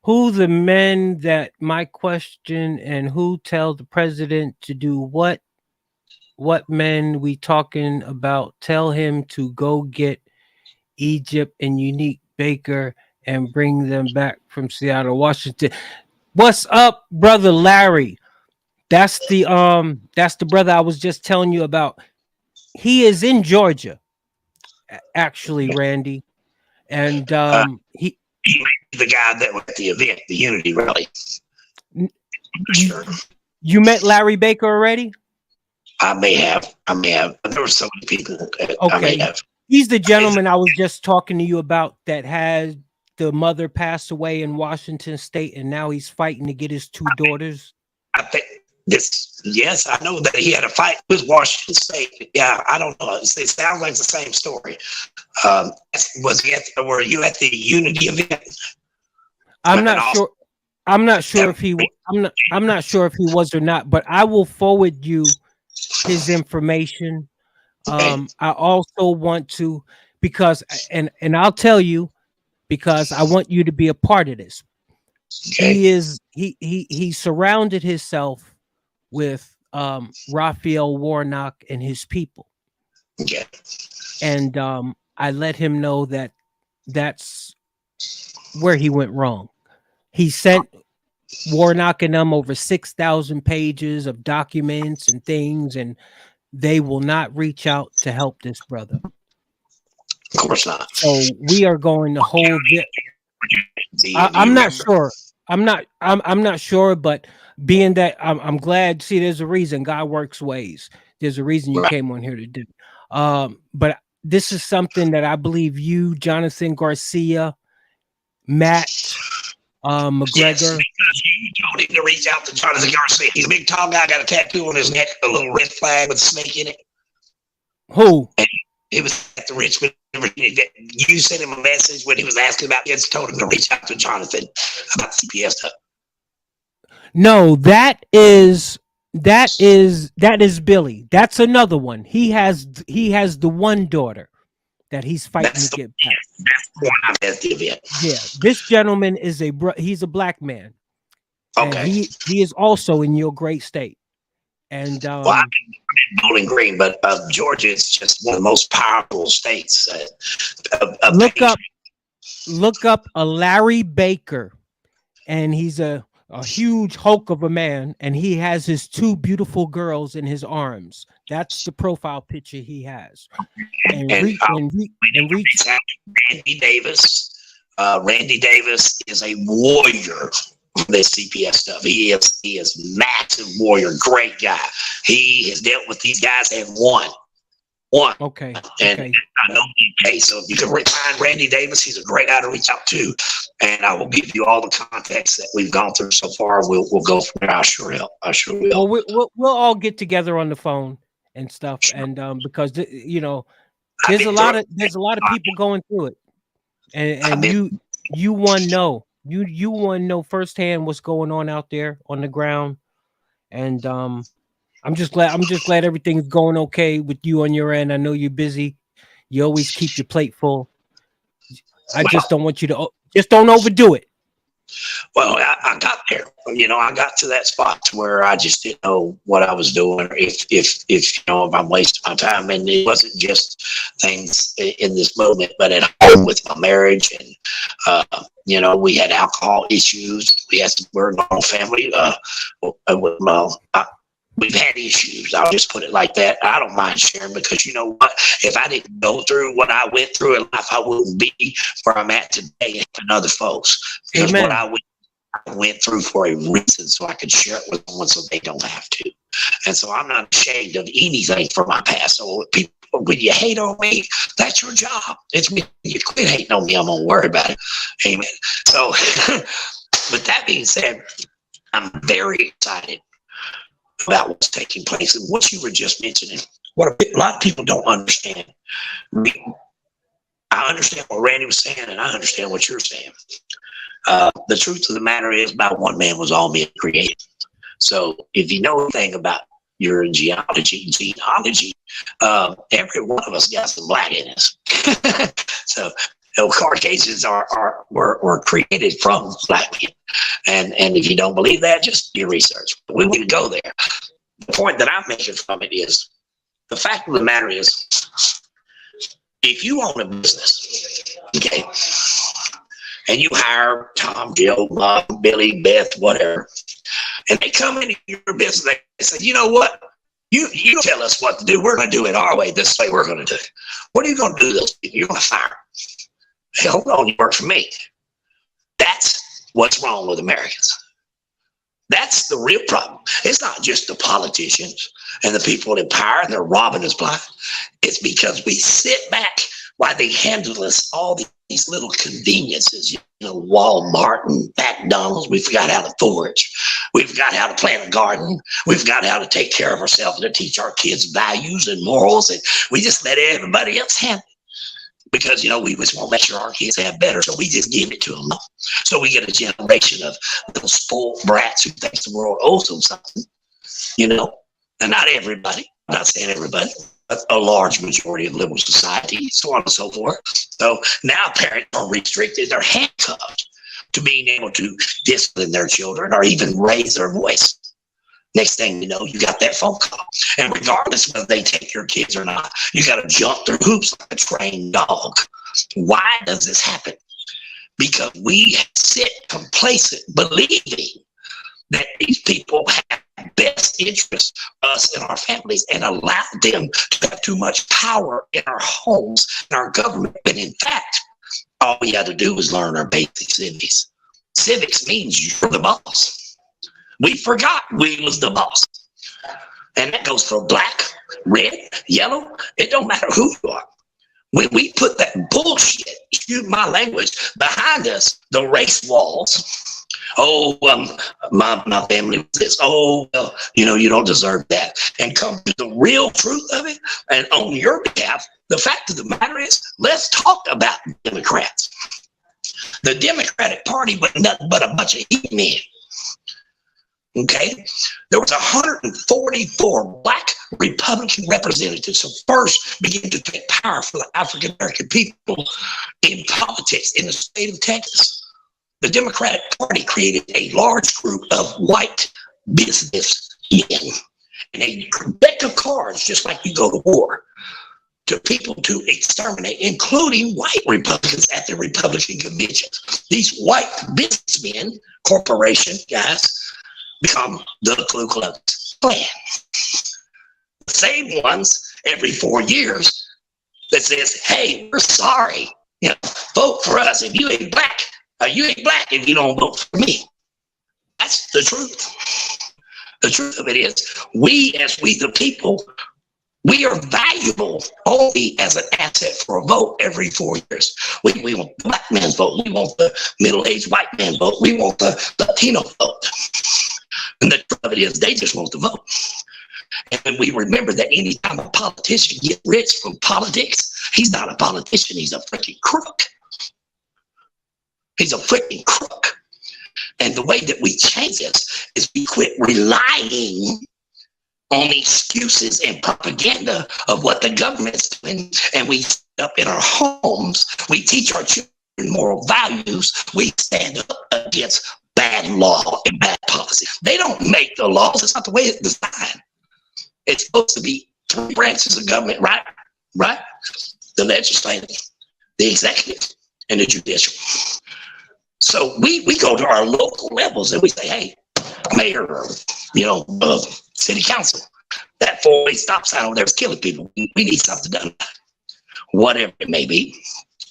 Who the men that my question, and who tell the president to do what men we talking about? Tell him to go get Egypt and Unique Baker and bring them back from Seattle, Washington. What's up, brother Larry? That's the brother I was just telling you about. He is in Georgia, actually, Randy. And he He may be the guy that was at the event, the Unity rally. you, Sure. you met Larry Baker already? I may have. There were so many people. I may Okay. have. He's the gentleman I was just talking to you about that had the mother pass away in Washington State, and now he's fighting to get his two daughters. I think this. Yes, I know that he had a fight with Washington State. Yeah, I don't know. It sounds like the same story. Was he were you at the Unity event? I'm not sure. I'm not sure if he. I'm not sure if he was or not. But I will forward you his information. I also want to, because and I'll tell you, because I want you to be a part of this. Okay. He surrounded himself with Raphael Warnock and his people. Okay. And I let him know that that's where he went wrong. He sent Warnock and them over 6,000 pages of documents and things, and they will not reach out to help this brother. Of course not. So we are going to hold it. I'm not sure. I'm not sure, but being that I'm glad. See, there's a reason God works ways. There's a reason you came on here to do. But this is something that I believe you, Jonathan Garcia, Matt McGregor. Yes, because you told him to reach out to Jonathan Garcia. He's a big tall guy, got a tattoo on his neck, a little red flag with a snake in it. Who? And he was at the Richmond. You sent him a message when he was asking about kids, told him to reach out to Jonathan about the CPS stuff. No, that is Billy. That's another one. He has the one daughter that he's fighting to get back. That's the one I met at the event. Yeah, this gentleman is he's a black man. Okay. And he is also in your great state. And well, I'm in Bowling Green, but Georgia is just one of the most powerful states. Look up a Larry Baker, and he's a huge hulk of a man, and he has his two beautiful girls in his arms. That's the profile picture he has. And reach Randy Davis. Randy Davis is a warrior for this CPS stuff. He is massive warrior, great guy. He has dealt with these guys and won. Okay. And okay. I know UK. So if you can find Randy Davis, he's a great guy to reach out to. And I will give you all the context that we've gone through so far. We'll go from there. I sure will. Well, we'll all get together on the phone and stuff, sure. And because there's a lot of people going through it, and you want to know you want to know firsthand what's going on out there on the ground, and I'm just glad everything's going okay with you on your end. I know you're busy. You always keep your plate full. I just don't want you to just don't overdo it. Well, I got there. I got to that spot where I just didn't know what I was doing, or if I'm wasting my time. And it wasn't just things in this moment, but at home with my marriage, and we had alcohol issues. We're a normal family. We've had issues. I'll just put it like that. I don't mind sharing, because you know what? If I didn't go through what I went through in life, I wouldn't be where I'm at today and other folks. Because Amen. What I went through for a reason, so I could share it with someone so they don't have to. And so I'm not ashamed of anything from my past. So people, when you hate on me, that's your job. It's me. You quit hating on me, I'm going to worry about it. Amen. So with that being said, I'm very excited about what's taking place and what you were just mentioning. What a lot of people don't understand. I understand what Randy was saying, and I understand what you're saying. The truth of the matter is, by one man was all men created. So if you know anything about your genealogy, every one of us got some black in us. So Caucasians were created from black men. And if you don't believe that, just do research. We need to go there. The point that I'm making from it is, the fact of the matter is, if you own a business, okay, and you hire Tom, Jill, Mom, Billy, Beth, whatever, and they come into your business, they say, you know what? You tell us what to do. We're going to do it our way. This way we're going to do it. What are you going to do to those people? You're going to fire them. Hey, hold on, you work for me. That's what's wrong with Americans. That's the real problem. It's not just the politicians and the people in power and they're robbing us blind. It's because we sit back while they handle us all these little conveniences, you know, Walmart and McDonald's. We forgot how to forage. We forgot how to plant a garden. We forgot how to take care of ourselves and to teach our kids values and morals. And we just let everybody else handle it. Because, you know, we just want to make sure our kids have better, so we just give it to them. So we get a generation of little spoiled brats who thinks the world owes them something, you know, and not everybody. I'm not saying everybody, but a large majority of liberal society, so on and so forth. So now parents are restricted, they're handcuffed to being able to discipline their children or even raise their voice. Next thing you know, you got that phone call. And regardless whether they take your kids or not, you got to jump through hoops like a trained dog. Why does this happen? Because we sit complacent, believing that these people have best interests of us and our families and allow them to have too much power in our homes and our government. But in fact, all we had to do was learn our basic civics. Civics means you're the boss. We forgot we was the boss. And that goes for black, red, yellow. It don't matter who you are. When we put that bullshit, excuse my language, behind us, the race walls. Oh, my family was this. Oh, well, you know, you don't deserve that. And come to the real truth of it. And on your behalf, the fact of the matter is, let's talk about Democrats. The Democratic Party was nothing but a bunch of men. Okay, there was 144 black Republican representatives who first began to take power for the African American people in politics in the state of Texas. The Democratic Party created a large group of white business men, and a deck of cards, just like you go to war, to people to exterminate, including white Republicans at the Republican conventions. These white businessmen, corporation guys, become the Ku Klux Klan. The same ones every 4 years that says, hey, we're sorry. You know, vote for us if you ain't black. You ain't black if you don't vote for me. That's the truth. The truth of it is, we the people, we are valuable only as an asset for a vote every 4 years. We want the black man's vote. We want the middle-aged white man vote. We want the Latino vote. And the truth of it is, they just want to vote. And we remember that anytime a politician gets rich from politics, he's not a politician, he's a freaking crook. He's a freaking crook. And the way that we change this is we quit relying on excuses and propaganda of what the government's doing, and we stand up in our homes, we teach our children moral values, we stand up against bad law and bad policy. They don't make the laws. It's not the way it's designed. It's supposed to be 3 branches of government, right? Right? The legislative, the executive, and the judicial. So we go to our local levels and we say, hey, mayor, or, you know, city council, that 4-way stop sign over there is killing people. We need something done. Whatever it may be.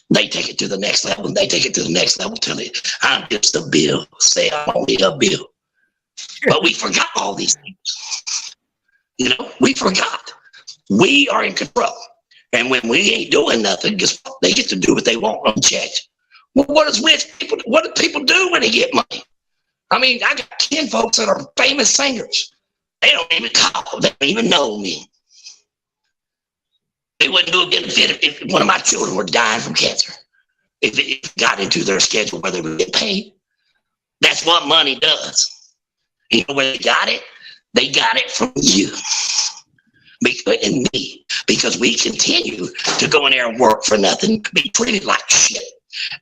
They take it to the next level, and they take it to the next level till I'm just a bill. Say I'm only a bill. But we forgot all these things. You know, we forgot. We are in control. And when we ain't doing nothing, guess what? They get to do what they want unchecked. Well, what do people do when they get money? I mean, I got 10 folks that are famous singers. They don't even call. They don't even know me. They wouldn't do a benefit if one of my children were dying from cancer. If it got into their schedule where they would get paid. That's what money does. You know where they got it? They got it from you and me, because we continue to go in there and work for nothing, be treated like shit.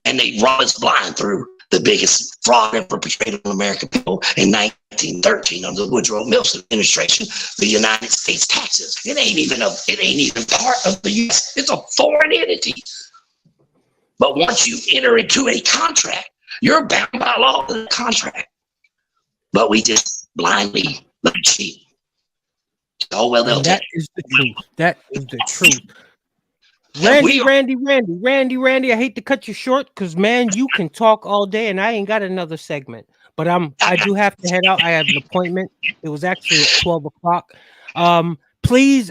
And they rob us blind through the biggest fraud ever perpetrated on American people in 1913 under the Woodrow Wilson administration, the United States taxes. It ain't even part of the U.S. It's a foreign entity. But once you enter into a contract, you're bound by law to the contract. But we just blindly let it cheat. Oh, well, they'll And that take is the truth. That is the truth. And we Randy, are- Randy, I hate to cut you short because, man, you can talk all day and I ain't got another segment. But I do have to head out. I have an appointment. It was actually at 12 o'clock. Please,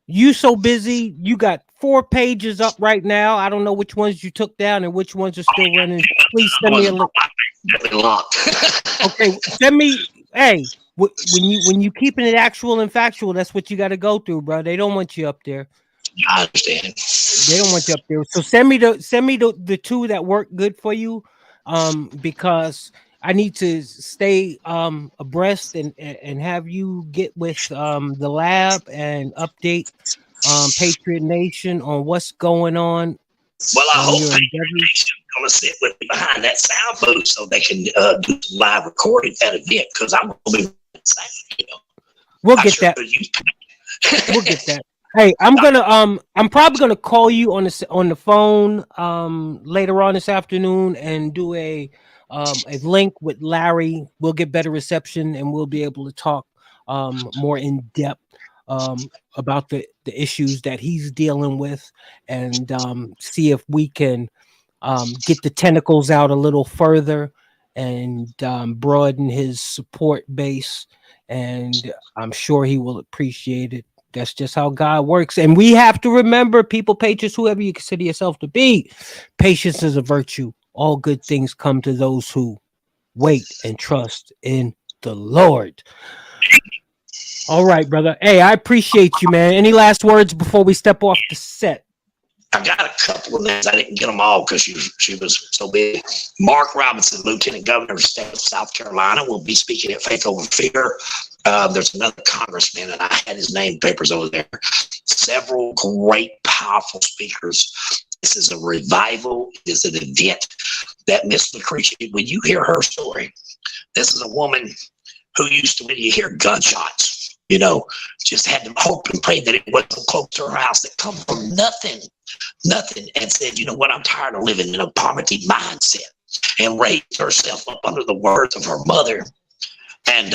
you so busy. You got 4 pages up right now. I don't know which ones you took down and which ones are still running. Please send me a link. Okay, send me. Hey, when you keeping it actual and factual, that's what you got to go through, bro. They don't want you up there. I understand. They don't want you up there. So send me the 2 that work good for you, because I need to stay abreast and have you get with the lab and update Patriot Nation on what's going on. Well, I hope your Patriot Nation's going to sit with me behind that sound booth so they can do some live recording at that event, because I'm going to be sound, you know. We'll get that. We'll get that. Hey, I'm probably gonna call you on the phone later on this afternoon and do a link with Larry. We'll get better reception and we'll be able to talk more in depth about the issues that he's dealing with, and see if we can get the tentacles out a little further and broaden his support base. And I'm sure he will appreciate it. That's just how God works. And we have to remember, people, patriots, whoever you consider yourself to be, patience is a virtue. All good things come to those who wait and trust in the Lord. All right, brother. Hey, I appreciate you, man. Any last words before we step off the set? I got a couple of names. I didn't get them all because she was so big. Mark Robinson, Lieutenant Governor of the state of South Carolina, will be speaking at Faith Over Fear. There's another congressman, and I had his name papers over there. Several great, powerful speakers. This is a revival. It is an event that Miss Lucretia, when you hear her story, this is a woman who used to, when you hear gunshots, you know, just had to hope and pray that it wasn't close to her house, that come from nothing, and said, you know what, I'm tired of living in a poverty mindset, and raised herself up under the words of her mother, and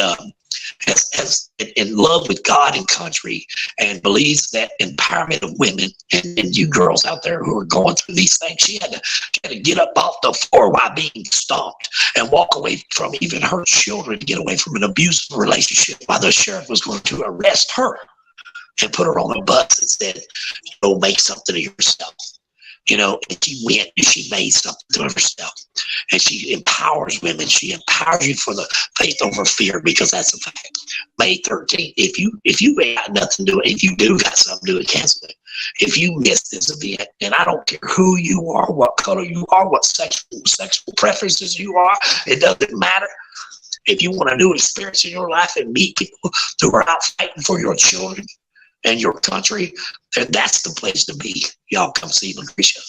has in love with God and country, and believes that empowerment of women, and you girls out there who are going through these things, she had to get up off the floor while being stomped and walk away from even her children to get away from an abusive relationship while the sheriff was going to arrest her and put her on a bus and said, you know, make something of yourself. You know, and she went and she made something of herself. And she empowers women. She empowers you for the faith over fear, because that's a fact. May 13th, if you ain't got nothing to do it, if you do got something to do it, cancel it. If you miss this event, and I don't care who you are, what color you are, what sexual preferences you are, it doesn't matter. If you want a new experience in your life and meet people who are out fighting for your children and your country, then that's the place to be. Y'all come see Lucretia.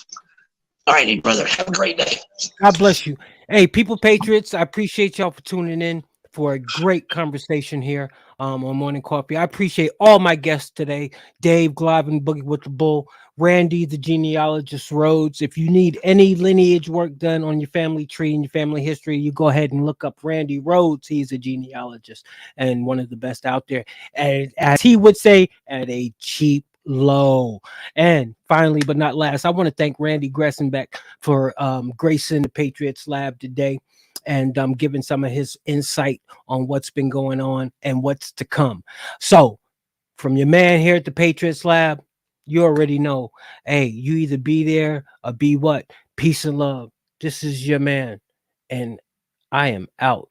All righty, brother. Have a great day. God bless you. Hey, people, patriots, I appreciate y'all for tuning in for a great conversation here on Morning Coffee. I appreciate all my guests today. Dave, Glavin, Boogie with the Bull, Randy, the genealogist, Rhodes. If you need any lineage work done on your family tree and your family history, you go ahead and look up Randy Rhodes. He's a genealogist and one of the best out there. And as he would say, at a cheap low. And finally, but not last, I want to thank Randy Gressenbeck for gracing the Patriots Lab today and giving some of his insight on what's been going on and what's to come. So from your man here at the Patriots Lab, you already know, hey, you either be there or be what? Peace and love. This is your man, and I am out.